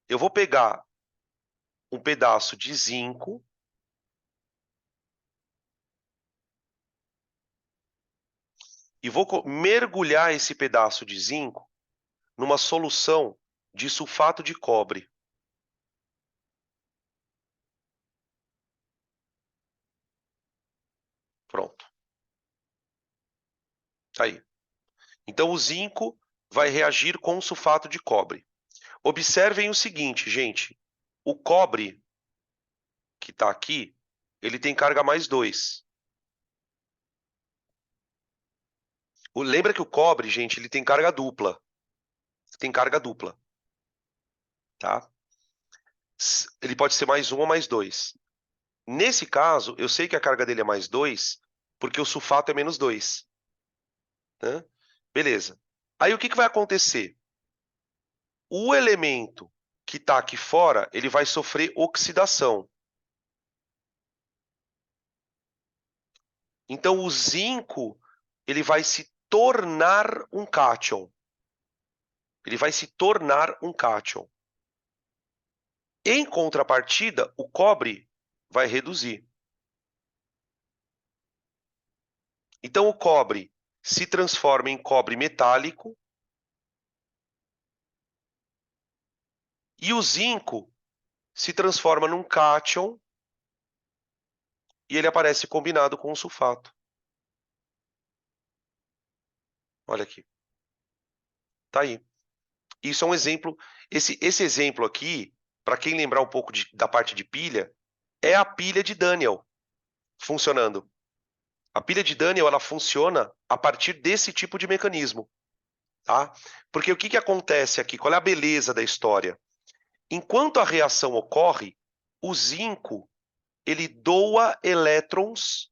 Eu vou pegar um pedaço de zinco e vou mergulhar esse pedaço de zinco numa solução de sulfato de cobre. Pronto. Tá aí. Então, o zinco vai reagir com o sulfato de cobre. Observem o seguinte, gente. O cobre que está aqui, ele tem carga +2. Lembra que o cobre, gente, ele tem carga dupla. Tem carga dupla, tá? Ele pode ser +1 ou +2. Nesse caso, eu sei que a carga dele é +2, porque o sulfato é -2. Né? Beleza. Aí o que vai acontecer? O elemento que está aqui fora, ele vai sofrer oxidação. Então, o zinco ele vai se tornar um cátion. Ele vai se tornar um cátion. Em contrapartida, o cobre vai reduzir. Então, o cobre se transforma em cobre metálico e o zinco se transforma num cátion e ele aparece combinado com o sulfato. Olha aqui. Tá aí. Isso é um exemplo. Esse exemplo aqui, para quem lembrar um pouco da parte de pilha, é a pilha de Daniel funcionando. A pilha de Daniel ela funciona a partir desse tipo de mecanismo, tá? Porque o que acontece aqui? Qual é a beleza da história? Enquanto a reação ocorre, o zinco ele doa elétrons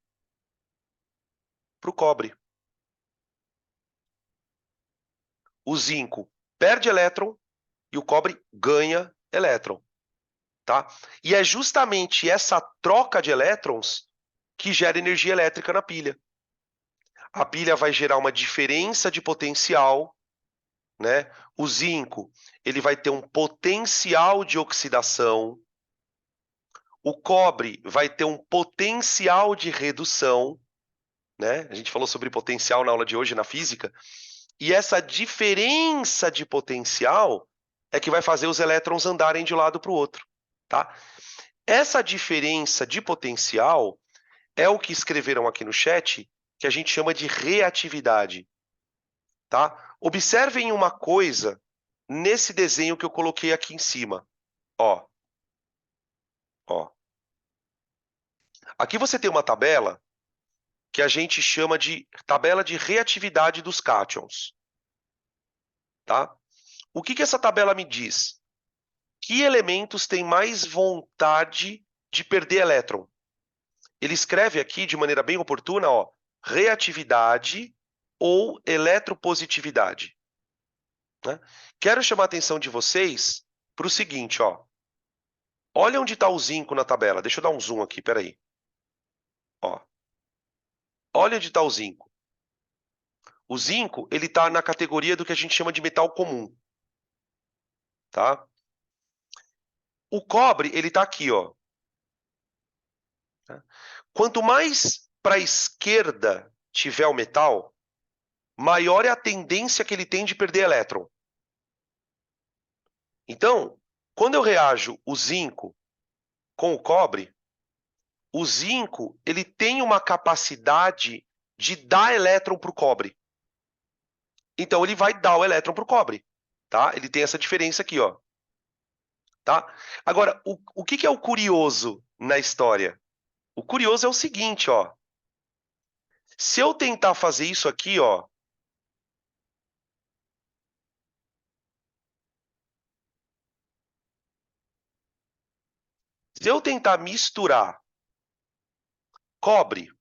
para o cobre. O zinco perde elétron e o cobre ganha elétron, tá? E é justamente essa troca de elétrons que gera energia elétrica na pilha. A pilha vai gerar uma diferença de potencial, né? O zinco, ele vai ter um potencial de oxidação. O cobre vai ter um potencial de redução, né? A gente falou sobre potencial na aula de hoje na física. E essa diferença de potencial é que vai fazer os elétrons andarem de um lado para o outro, tá? Essa diferença de potencial é o que escreveram aqui no chat, que a gente chama de reatividade, tá? Observem uma coisa nesse desenho que eu coloquei aqui em cima. Ó, ó. Aqui você tem uma tabela que a gente chama de tabela de reatividade dos cátions, tá? O que essa tabela me diz? Que elementos têm mais vontade de perder elétron? Ele escreve aqui de maneira bem oportuna, ó, reatividade ou eletropositividade. Né? Quero chamar a atenção de vocês para o seguinte, ó. Olha onde está o zinco na tabela. Deixa eu dar um zoom aqui, peraí. Ó. Olha onde está o zinco. O zinco ele está na categoria do que a gente chama de metal comum, tá? O cobre ele está aqui, ó. Quanto mais para a esquerda tiver o metal, maior é a tendência que ele tem de perder elétron. Então, quando eu reajo o zinco com o zinco ele tem uma capacidade de dar elétron para o cobre. Então, ele vai dar o elétron para o cobre. Tá? Ele tem essa diferença aqui. Ó. Tá? Agora, o que é o curioso na história? O curioso é o seguinte, ó. Se eu tentar fazer isso aqui, ó, se eu tentar misturar cobre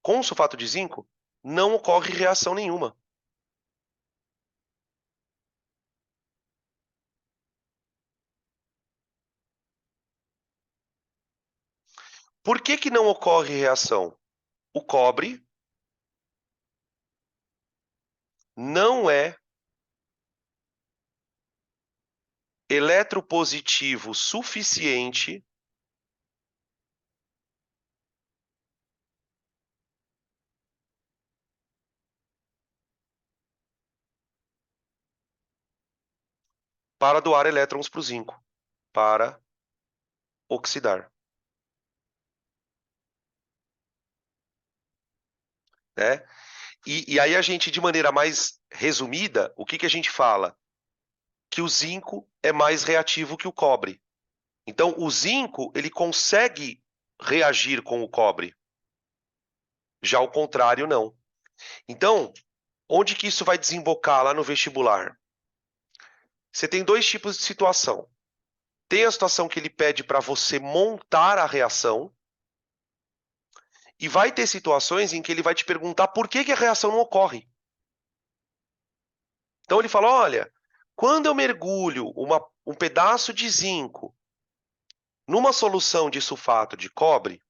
com sulfato de zinco, não ocorre reação nenhuma. Por que não ocorre reação? O cobre não é eletropositivo suficiente para doar elétrons para o zinco, para oxidar. Né? E aí a gente, de maneira mais resumida, o que a gente fala? Que o zinco é mais reativo que o cobre. Então, o zinco ele consegue reagir com o cobre. Já o contrário, não. Então, onde que isso vai desembocar lá no vestibular? Você tem dois tipos de situação. Tem a situação que ele pede para você montar a reação, e vai ter situações em que ele vai te perguntar por que a reação não ocorre. Então ele fala, olha, quando eu mergulho um pedaço de zinco numa solução de sulfato de cobre,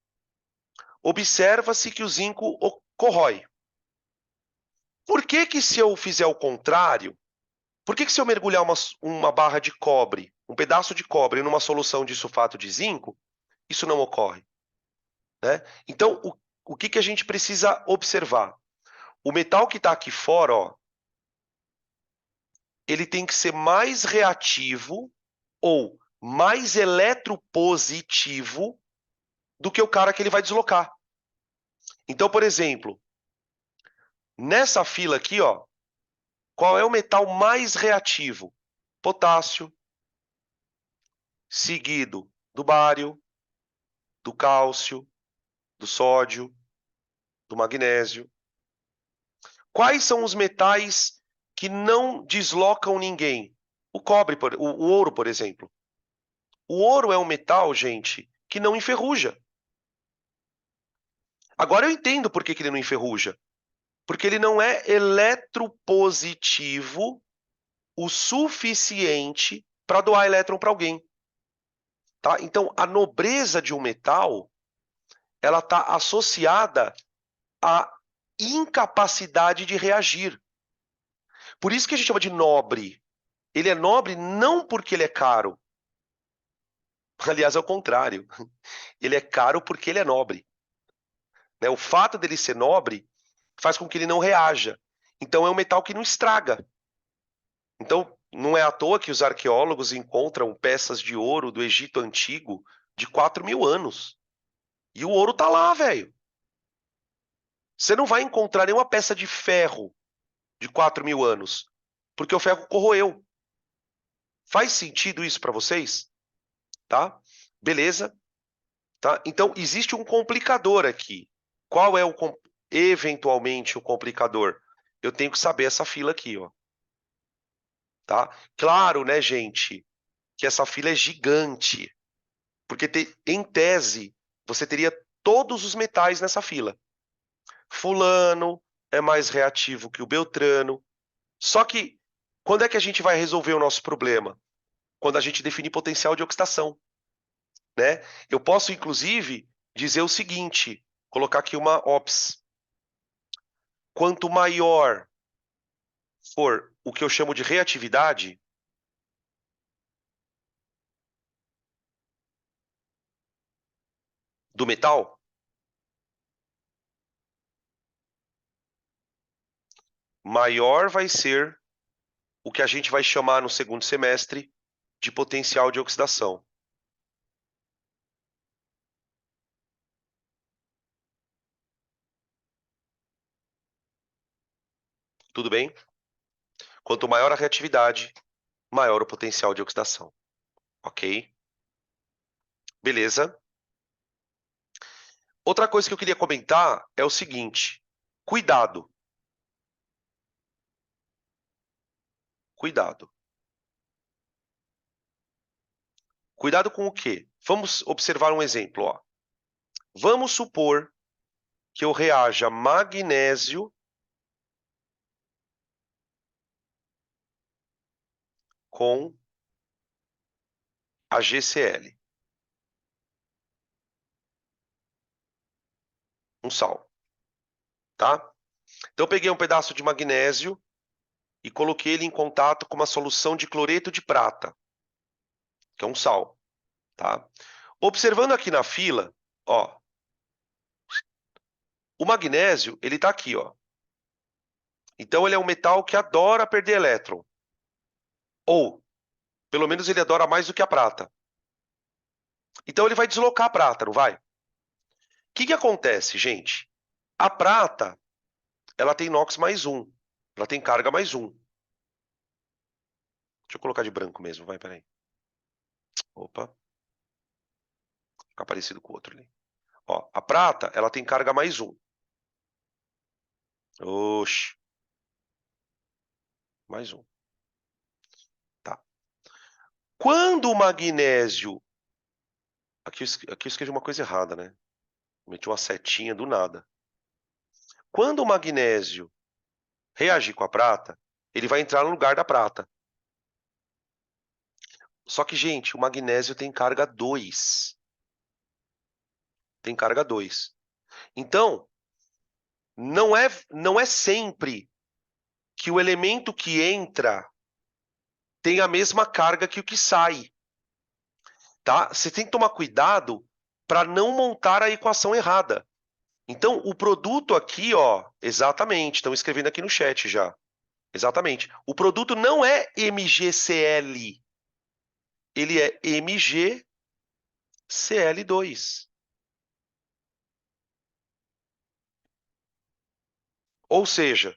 observa-se que o zinco corrói. Por que que se eu fizer o contrário, por que que se eu mergulhar uma barra de cobre, um pedaço de cobre numa solução de sulfato de zinco, isso não ocorre, né? Então, o que que a gente precisa observar? O metal que está aqui fora, ó, ele tem que ser mais reativo ou mais eletropositivo do que o cara que ele vai deslocar. Então, por exemplo, nessa fila aqui, ó, qual é o metal mais reativo? Potássio, seguido do bário, do cálcio, do sódio, do magnésio. Quais são os metais que não deslocam ninguém? O cobre, o ouro, por exemplo. O ouro é um metal, gente, que não enferruja. Agora eu entendo por que ele não enferruja. Porque ele não é eletropositivo o suficiente para doar elétron para alguém. Tá? Então, a nobreza de um metal, ela está associada à incapacidade de reagir. Por isso que a gente chama de nobre. Ele é nobre não porque ele é caro. Aliás, é o contrário. Ele é caro porque ele é nobre. Né? O fato dele ser nobre faz com que ele não reaja. Então, é um metal que não estraga. Então, não é à toa que os arqueólogos encontram peças de ouro do Egito Antigo de 4.000 anos. E o ouro tá lá, velho. Você não vai encontrar nenhuma peça de ferro de 4.000 anos, porque o ferro corroeu. Faz sentido isso para vocês? Tá? Beleza? Tá? Então, existe um complicador aqui. Qual é eventualmente o complicador? Eu tenho que saber essa fila aqui, ó. Tá? Claro, né, gente, que essa fila é gigante, porque em tese você teria todos os metais nessa fila. Fulano é mais reativo que o Beltrano. Só que quando é que a gente vai resolver o nosso problema? Quando a gente definir potencial de oxidação, né? Eu posso, inclusive, dizer o seguinte, colocar aqui uma OPS. Quanto maior for o que eu chamo de reatividade, do metal, maior vai ser o que a gente vai chamar no segundo semestre de potencial de oxidação. Tudo bem? Quanto maior a reatividade, maior o potencial de oxidação. Ok? Beleza? Outra coisa que eu queria comentar é o seguinte: cuidado. Cuidado. Cuidado com o quê? Vamos observar um exemplo. Ó. Vamos supor que eu reaja magnésio com a GCl, um sal, tá? Então eu peguei um pedaço de magnésio e coloquei ele em contato com uma solução de cloreto de prata, que é um sal, tá? Observando aqui na fila, ó, o magnésio, ele tá aqui, ó. Então ele é um metal que adora perder elétron. Ou, pelo menos ele adora mais do que a prata. Então ele vai deslocar a prata, não vai? O que acontece, gente? A prata, ela tem NOx mais um. Ela tem carga mais um. Deixa eu colocar de branco mesmo, vai, peraí. Opa, fica parecido com o outro ali. Ó, a prata, ela tem carga mais um. Oxi. Mais um. Tá. Quando o magnésio... Aqui eu escrevi uma coisa errada, né? Meti uma setinha do nada. Quando o magnésio reagir com a prata, ele vai entrar no lugar da prata. Só que, gente, o magnésio tem carga 2. Tem carga 2. Então, não é sempre que o elemento que entra tem a mesma carga que o que sai, tá? Você tem que tomar cuidado para não montar a equação errada. Então, o produto aqui, ó, exatamente, estão escrevendo aqui no chat já. Exatamente. O produto não é MgCl, ele é MgCl2. Ou seja,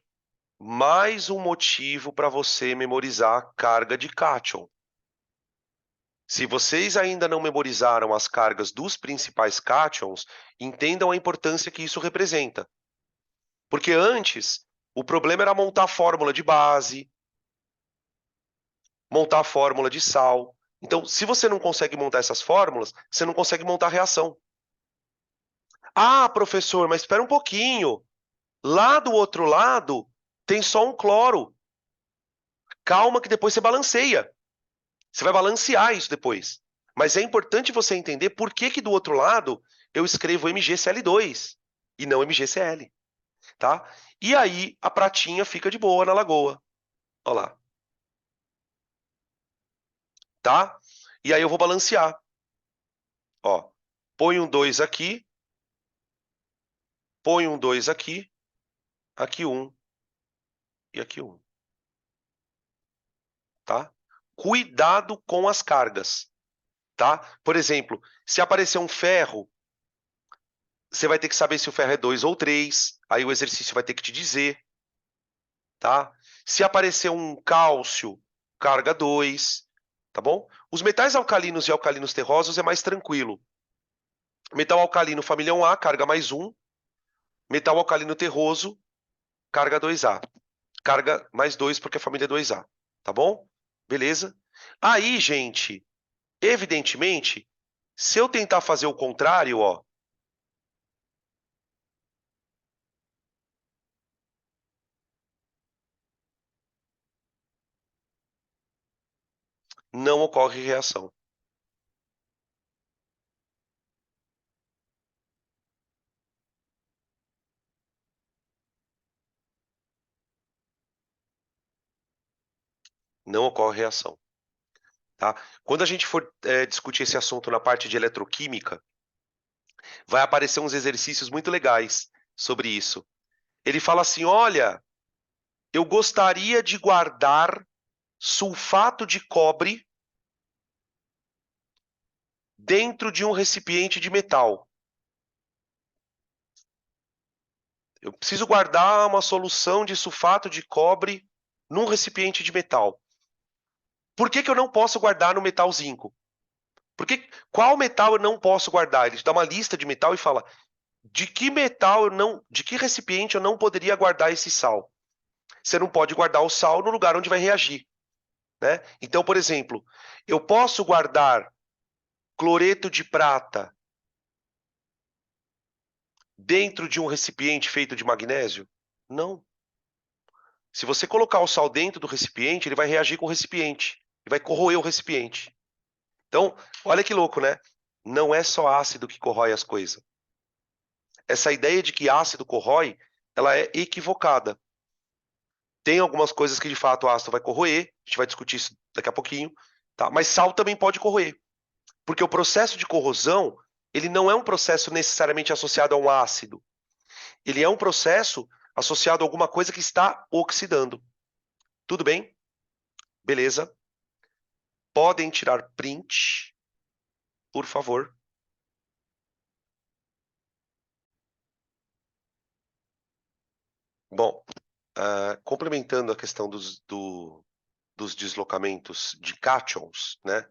mais um motivo para você memorizar a carga de cátion. Se vocês ainda não memorizaram as cargas dos principais cátions, entendam a importância que isso representa. Porque antes, o problema era montar a fórmula de base, montar a fórmula de sal. Então, se você não consegue montar essas fórmulas, você não consegue montar a reação. Ah, professor, mas espera um pouquinho. Lá do outro lado tem só um cloro. Calma que depois você balanceia. Você vai balancear isso depois. Mas é importante você entender por que do outro lado eu escrevo MgCl2 e não MgCl, tá? E aí a pratinha fica de boa na lagoa. Olha lá, tá? E aí eu vou balancear. Ó, põe um 2 aqui, põe um 2 aqui um e aqui um, tá? Cuidado com as cargas, tá? Por exemplo, se aparecer um ferro, você vai ter que saber se o ferro é 2 ou 3, aí o exercício vai ter que te dizer, tá? Se aparecer um cálcio, carga 2, tá bom? Os metais alcalinos e alcalinos terrosos é mais tranquilo. Metal alcalino família 1A, carga mais 1. Metal alcalino terroso, carga 2A. Carga mais 2 porque é família 2A, tá bom? Beleza? Aí, gente, evidentemente, se eu tentar fazer o contrário, ó, não ocorre reação. Não ocorre reação. Tá? Quando a gente for discutir esse assunto na parte de eletroquímica, vai aparecer uns exercícios muito legais sobre isso. Ele fala assim: olha, eu gostaria de guardar sulfato de cobre dentro de um recipiente de metal. Eu preciso guardar uma solução de sulfato de cobre num recipiente de metal. Por que eu não posso guardar no metal zinco? Qual metal eu não posso guardar? Ele te dá uma lista de metal e fala: de que metal eu não, de que recipiente eu não poderia guardar esse sal? Você não pode guardar o sal no lugar onde vai reagir, né? Então, por exemplo, eu posso guardar cloreto de prata dentro de um recipiente feito de magnésio? Não. Se você colocar o sal dentro do recipiente, ele vai reagir com o recipiente e vai corroer o recipiente. Então, olha que louco, né? Não é só ácido que corrói as coisas. Essa ideia de que ácido corrói, ela é equivocada. Tem algumas coisas que de fato o ácido vai corroer, a gente vai discutir isso daqui a pouquinho, tá? Mas sal também pode corroer, porque o processo de corrosão, ele não é um processo necessariamente associado a um ácido. Ele é um processo associado a alguma coisa que está oxidando. Tudo bem? Beleza? Podem tirar print, por favor. Bom, complementando a questão dos deslocamentos de cátions, né?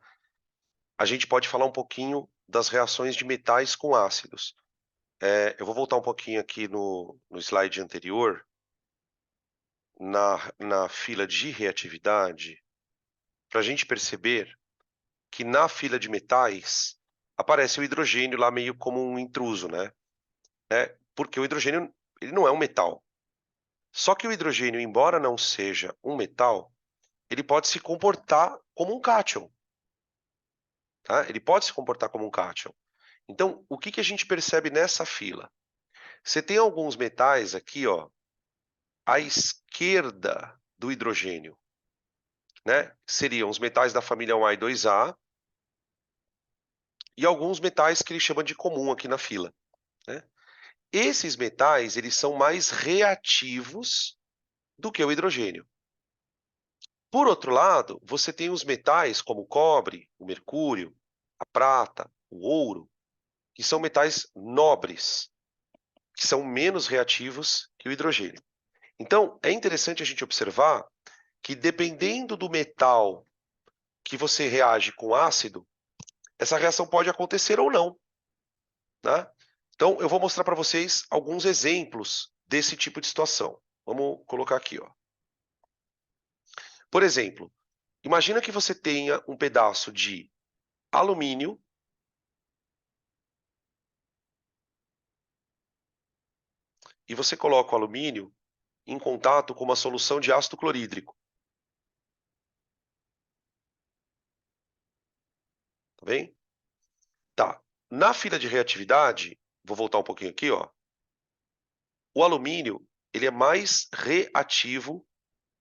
A gente pode falar um pouquinho das reações de metais com ácidos. Eu vou voltar um pouquinho aqui no slide anterior, na fila de reatividade, para a gente perceber que na fila de metais aparece o hidrogênio lá meio como um intruso, né? Porque o hidrogênio ele não é um metal. Só que o hidrogênio, embora não seja um metal, ele pode se comportar como um cátion, tá? Ele pode se comportar como um cátion. Então, o que a gente percebe nessa fila? Você tem alguns metais aqui, ó, à esquerda do hidrogênio, né? Seriam os metais da família 1A e 2A e alguns metais que ele chama de comum aqui na fila, né? Esses metais, eles são mais reativos do que o hidrogênio. Por outro lado, você tem os metais como o cobre, o mercúrio, a prata, o ouro, que são metais nobres, que são menos reativos que o hidrogênio. Então, é interessante a gente observar que dependendo do metal que você reage com ácido, essa reação pode acontecer ou não, né? Então, eu vou mostrar para vocês alguns exemplos desse tipo de situação. Vamos colocar aqui, ó. Por exemplo, imagina que você tenha um pedaço de alumínio e você coloca o alumínio em contato com uma solução de ácido clorídrico. Tá bem? Tá. Na fila de reatividade, vou voltar um pouquinho aqui, ó. O alumínio, ele é mais reativo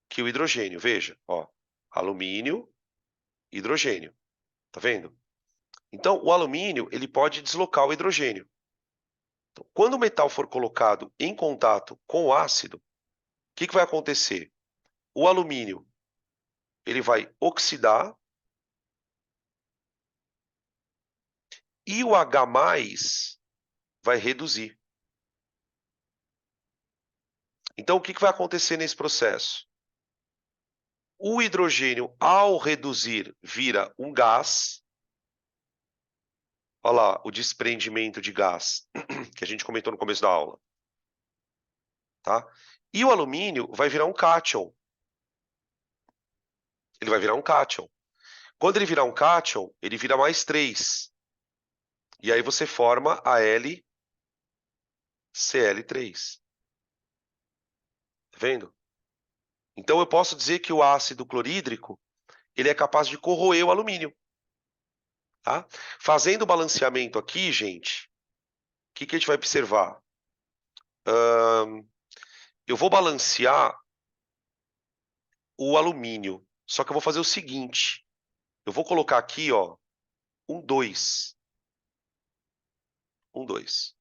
que o hidrogênio. Veja, ó. Alumínio, hidrogênio. Tá vendo? Então, o alumínio, ele pode deslocar o hidrogênio. Então, quando o metal for colocado em contato com o ácido, o que vai acontecer? O alumínio, ele vai oxidar e o H+ vai reduzir. Então, o que vai acontecer nesse processo? O hidrogênio, ao reduzir, vira um gás. Olha lá, o desprendimento de gás, que a gente comentou no começo da aula. Tá? E o alumínio vai virar um cátion. Ele vai virar um cátion. Quando ele virar um cátion, ele vira mais 3. E aí você forma a LCl3. Tá vendo? Então eu posso dizer que o ácido clorídrico, ele é capaz de corroer o alumínio. Tá? Fazendo o balanceamento aqui, gente, o que a gente vai observar? Eu vou balancear o alumínio, só que eu vou fazer o seguinte, eu vou colocar aqui, ó, um 2, um 2,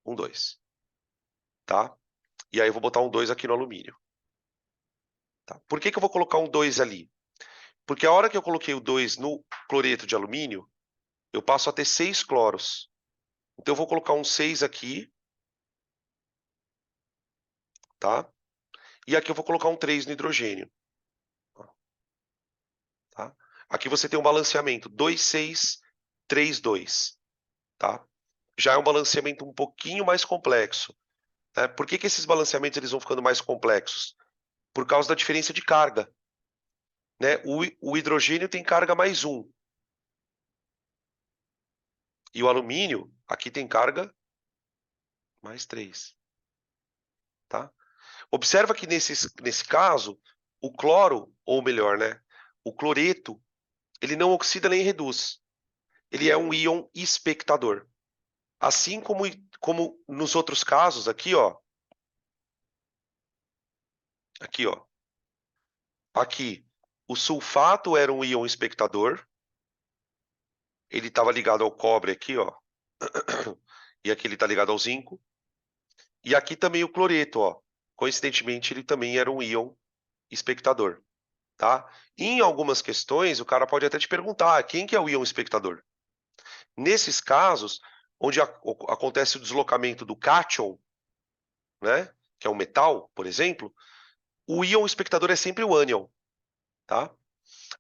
um 2, tá? E aí eu vou botar um 2 aqui no alumínio. Tá? Por que eu vou colocar um 2 ali? Porque a hora que eu coloquei o 2 no cloreto de alumínio, eu passo a ter 6 cloros. Então eu vou colocar um 6 aqui, tá? E aqui eu vou colocar um 3 no hidrogênio. Tá? Aqui você tem um balanceamento 2, 6, 3, 2. Tá? Já é um balanceamento um pouquinho mais complexo. Né? Por que esses balanceamentos eles vão ficando mais complexos? Por causa da diferença de carga. Né? O hidrogênio tem carga mais 1. E o alumínio, aqui tem carga mais 3. Tá? Observa que nesse caso, o cloro, ou melhor, né? O cloreto, ele não oxida nem reduz. Ele é um íon espectador. Assim como nos outros casos, aqui, ó. Aqui, ó. Aqui, o sulfato era um íon espectador. Ele estava ligado ao cobre aqui, ó. E aqui ele está ligado ao zinco. E aqui também o cloreto, ó. Coincidentemente, ele também era um íon espectador, tá? Em algumas questões, o cara pode até te perguntar, quem que é o íon espectador? Nesses casos, onde acontece o deslocamento do cátion, né, que é um metal, por exemplo, o íon espectador é sempre o ânion, tá?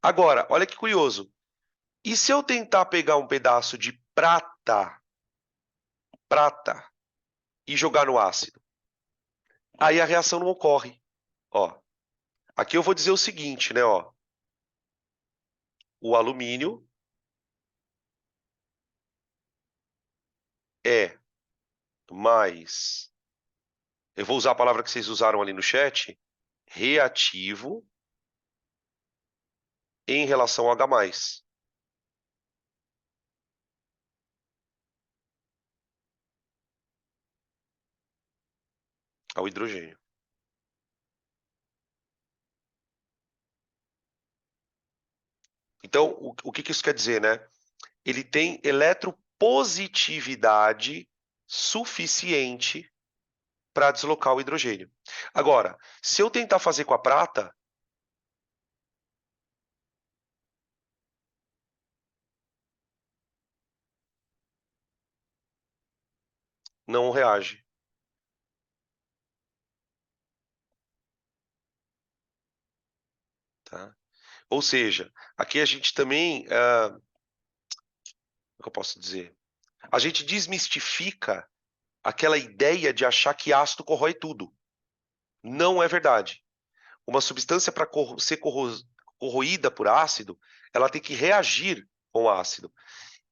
Agora, olha que curioso. E se eu tentar pegar um pedaço de prata, e jogar no ácido? Aí a reação não ocorre. Ó, aqui eu vou dizer o seguinte, né? Ó, o alumínio é mais, eu vou usar a palavra que vocês usaram ali no chat, reativo em relação ao H+. ao hidrogênio. Então, o que isso quer dizer, né? Ele tem eletropositividade suficiente para deslocar o hidrogênio. Agora, se eu tentar fazer com a prata, não reage. Tá? Ou seja, aqui a gente também, como é que eu posso dizer? A gente desmistifica aquela ideia de achar que ácido corrói tudo. Não é verdade. Uma substância para ser corroída por ácido, ela tem que reagir com o ácido.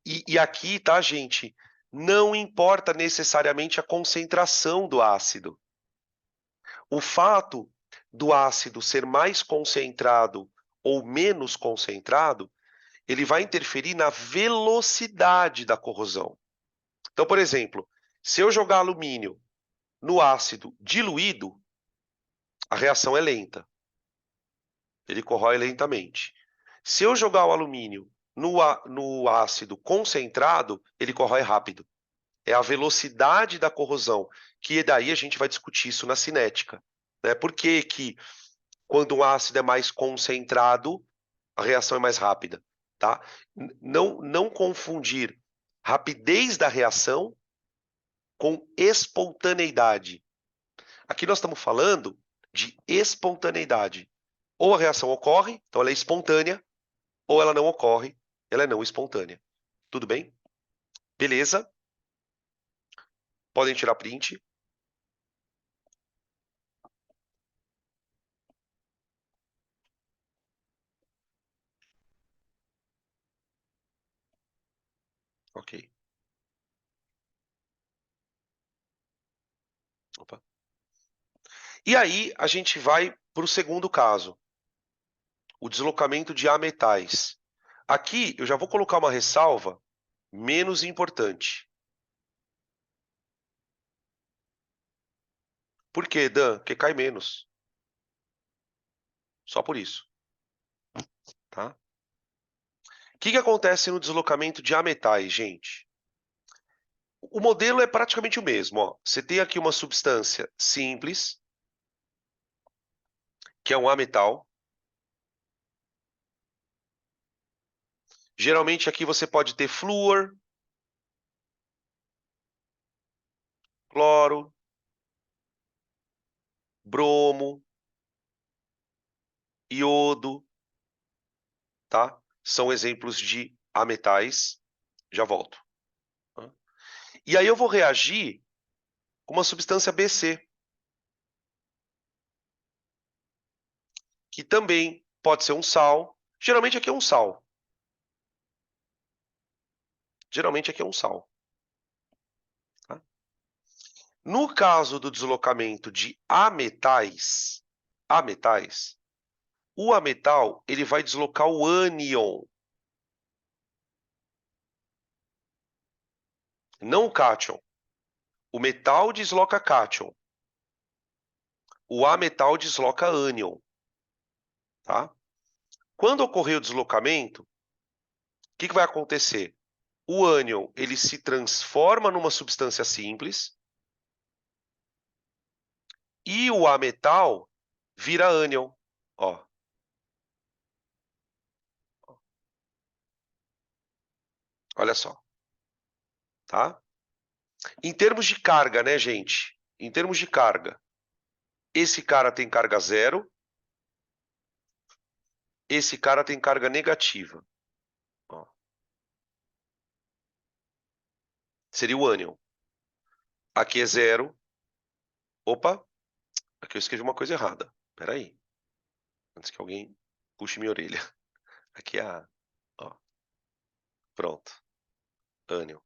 E aqui, tá, gente? Não importa necessariamente a concentração do ácido. O fato do ácido ser mais concentrado ou menos concentrado, ele vai interferir na velocidade da corrosão. Então, por exemplo, se eu jogar alumínio no ácido diluído, a reação é lenta. Ele corrói lentamente. Se eu jogar o alumínio no ácido concentrado, ele corrói rápido. É a velocidade da corrosão, que daí a gente vai discutir isso na cinética. Né? Por que que quando um ácido é mais concentrado, a reação é mais rápida? Tá? Não confundir rapidez da reação com espontaneidade. Aqui nós estamos falando de espontaneidade. Ou a reação ocorre, então ela é espontânea, ou ela não ocorre, ela é não espontânea. Tudo bem? Beleza? Podem tirar print. Ok. Opa. E aí a gente vai para o segundo caso, o deslocamento de ametais. Aqui eu já vou colocar uma ressalva menos importante. Por quê, Dan? Porque cai menos. Só por isso. Tá? O que acontece no deslocamento de ametais, gente? O modelo é praticamente o mesmo. Ó. Você tem aqui uma substância simples, que é um ametal. Geralmente aqui você pode ter flúor, cloro, bromo, iodo, tá? São exemplos de ametais. Já volto. Tá? E aí eu vou reagir com uma substância BC, que também pode ser um sal. Geralmente aqui é um sal. Geralmente aqui é um sal. Tá? No caso do deslocamento de ametais, o ametal ele vai deslocar o ânion, não o cátion. O metal desloca cátion. O ametal desloca ânion. Tá? Quando ocorrer o deslocamento, o que vai acontecer? O ânion ele se transforma numa substância simples e o ametal vira ânion. Ó. Olha só. Tá? Em termos de carga, né, gente? Em termos de carga, esse cara tem carga zero, esse cara tem carga negativa. Ó. Seria o ânion. Aqui é zero. Opa, aqui eu escrevi uma coisa errada. Espera aí. Antes que alguém puxe minha orelha. Aqui é a... Ó. Pronto. Ânion.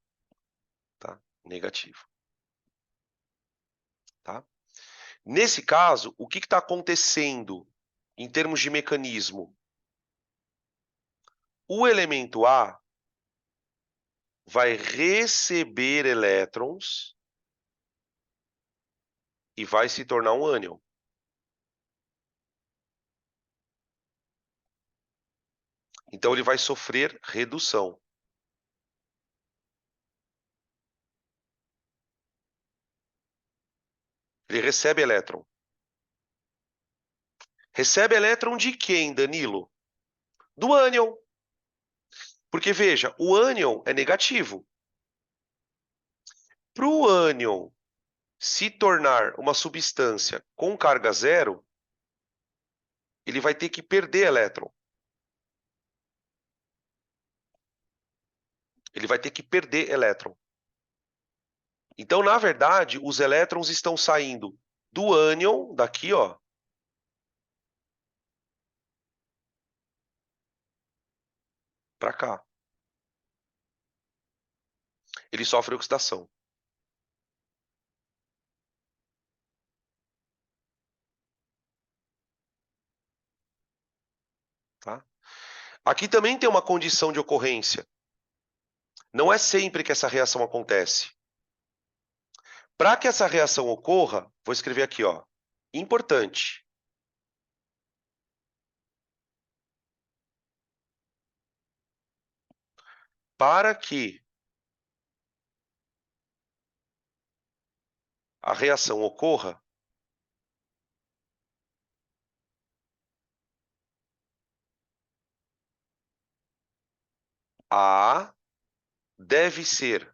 Tá? Negativo. Tá? Nesse caso, o que está acontecendo em termos de mecanismo? O elemento A vai receber elétrons e vai se tornar um ânion. Então, ele vai sofrer redução. Ele recebe elétron. Recebe elétron de quem, Danilo? Do ânion. Porque, veja, o ânion é negativo. Para o ânion se tornar uma substância com carga zero, ele vai ter que perder elétron. Ele vai ter que perder elétron. Então, na verdade, os elétrons estão saindo do ânion, daqui, ó, para cá. Ele sofre oxidação. Tá? Aqui também tem uma condição de ocorrência. Não é sempre que essa reação acontece. Para que essa reação ocorra, vou escrever aqui, ó, importante. Para que a reação ocorra, A deve ser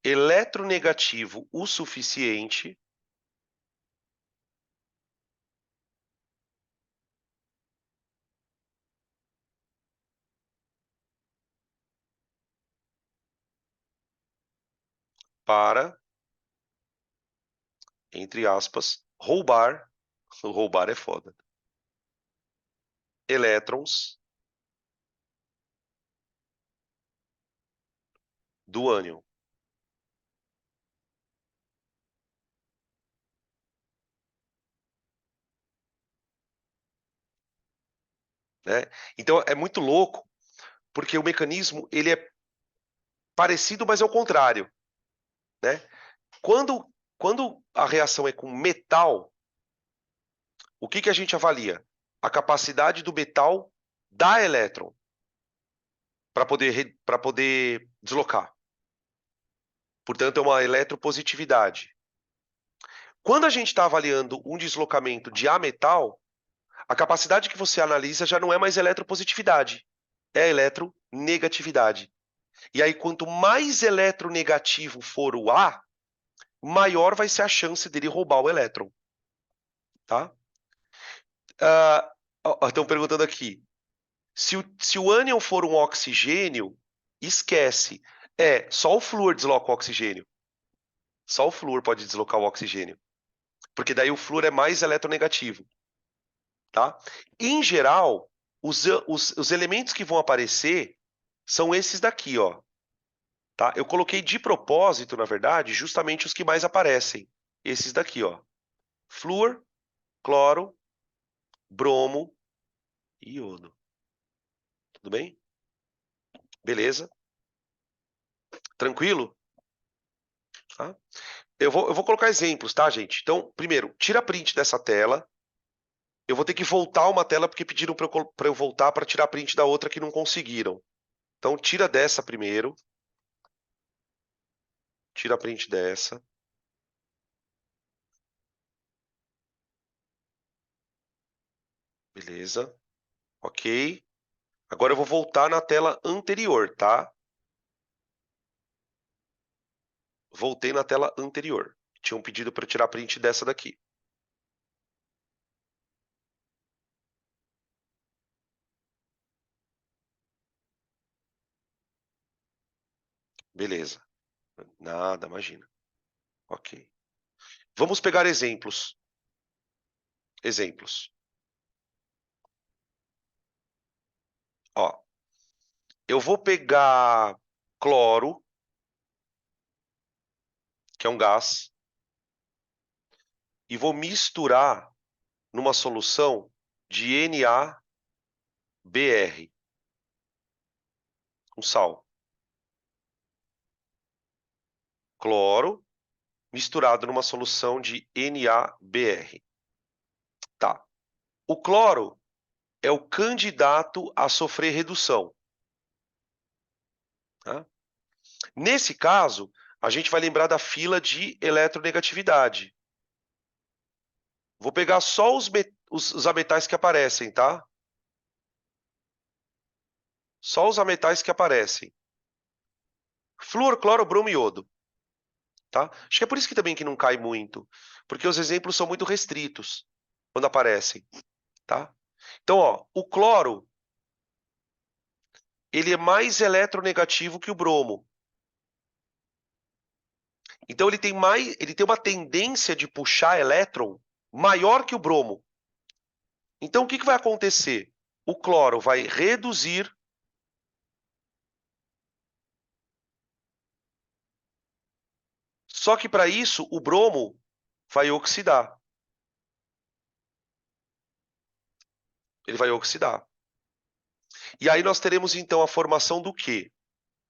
eletronegativo o suficiente para, entre aspas, roubar, roubar é foda, elétrons do ânion. Né? Então é muito louco, porque o mecanismo ele é parecido, mas é o contrário. Né? Quando a reação é com metal, o que a gente avalia? A capacidade do metal dar elétron para poder deslocar. Portanto, é uma eletropositividade. Quando a gente está avaliando um deslocamento de ametal, a capacidade que você analisa já não é mais eletropositividade, é eletronegatividade. E aí, quanto mais eletronegativo for o A, maior vai ser a chance dele roubar o elétron. Tá? Estão perguntando aqui. Se o ânion for um oxigênio, esquece. Só o flúor desloca o oxigênio. Só o flúor pode deslocar o oxigênio. Porque daí o flúor é mais eletronegativo. Tá? Em geral, os elementos que vão aparecer são esses daqui, ó. Tá? Eu coloquei de propósito, na verdade, justamente os que mais aparecem. Esses daqui, ó. Flúor, cloro, bromo e iodo. Tudo bem? Beleza? Tranquilo? Tá? Eu vou colocar exemplos, tá, gente? Então, primeiro, tira print dessa tela. Eu vou ter que voltar uma tela porque pediram para eu voltar para tirar print da outra que não conseguiram. Então, tira dessa primeiro. Tira print dessa. Beleza. Ok. Agora eu vou voltar na tela anterior, tá? Voltei na tela anterior. Tinham pedido para eu tirar print dessa daqui. Beleza. Nada, imagina. Ok. Vamos pegar exemplos. Exemplos. Ó, eu vou pegar cloro, que é um gás, e vou misturar numa solução de NaBr, um sal. cloro misturado numa solução de NaBr. Tá. O cloro é o candidato a sofrer redução. Tá? Nesse caso, a gente vai lembrar da fila de eletronegatividade. Vou pegar só os ametais que aparecem, tá? Só os ametais que aparecem. Flúor, cloro, bromo e iodo. Tá? Acho que é por isso que também que não cai muito, porque os exemplos são muito restritos quando aparecem, tá? Então, ó, o cloro, ele é mais eletronegativo que o bromo. Então ele tem uma tendência de puxar elétron maior que o bromo. Então o que vai acontecer? O cloro vai reduzir só que para isso o bromo vai oxidar. Ele vai oxidar. E aí nós teremos então a formação do quê?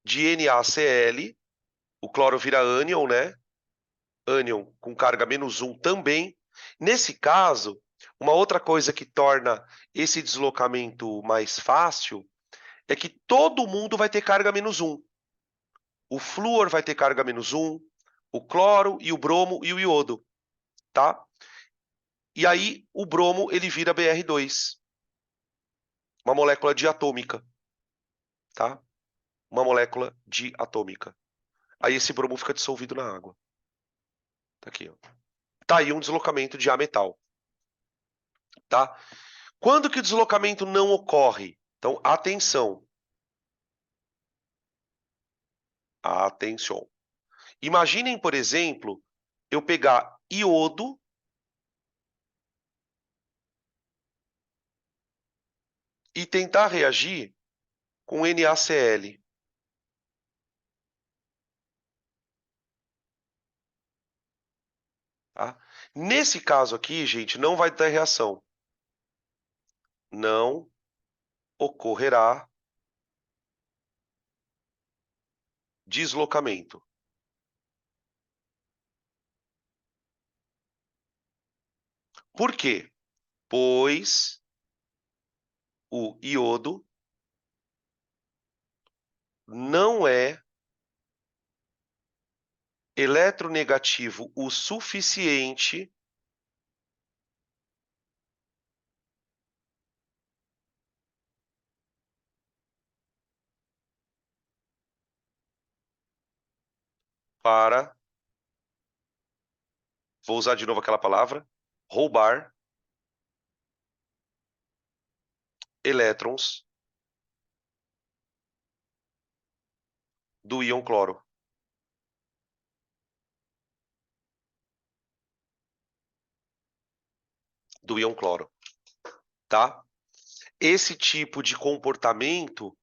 De NaCl, o cloro vira ânion, né? Ânion com carga -1 também. Nesse caso, uma outra coisa que torna esse deslocamento mais fácil é que todo mundo vai ter carga -1. O flúor vai ter carga -1, o cloro e o bromo e o iodo, tá? E aí o bromo ele vira Br2, uma molécula diatômica, tá? Uma molécula diatômica. Aí esse bromo fica dissolvido na água. Tá aqui, ó. Tá aí um deslocamento de ametal, tá? Quando que o deslocamento não ocorre? Então, atenção. Atenção. Imaginem, por exemplo, eu pegar iodo e tentar reagir com NaCl. Tá? Nesse caso aqui, gente, não vai ter reação. Não ocorrerá deslocamento. Por quê? Pois o iodo não é eletronegativo o suficiente para, vou usar de novo aquela palavra, roubar elétrons do íon cloro. Do íon cloro, tá? Esse tipo de comportamento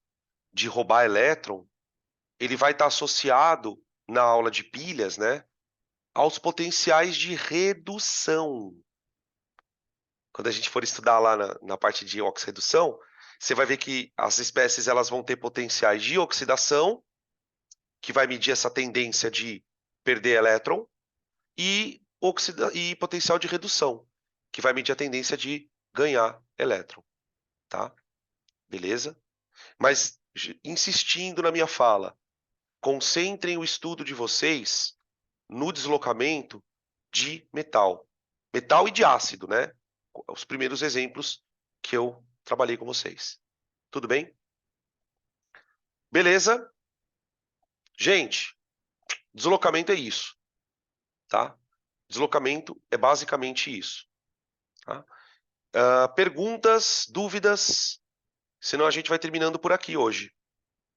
de roubar elétron, ele vai estar associado na aula de pilhas, né, aos potenciais de redução. Quando a gente for estudar lá na parte de oxirredução, você vai ver que as espécies elas vão ter potenciais de oxidação, que vai medir essa tendência de perder elétron, e potencial de redução, que vai medir a tendência de ganhar elétron, tá? Beleza? Mas, insistindo na minha fala, concentrem o estudo de vocês no deslocamento de metal. Metal e de ácido, né? Os primeiros exemplos que eu trabalhei com vocês. Tudo bem? Beleza? Gente, deslocamento é isso, tá? Deslocamento é basicamente isso. Tá? Perguntas, dúvidas? Senão a gente vai terminando por aqui hoje.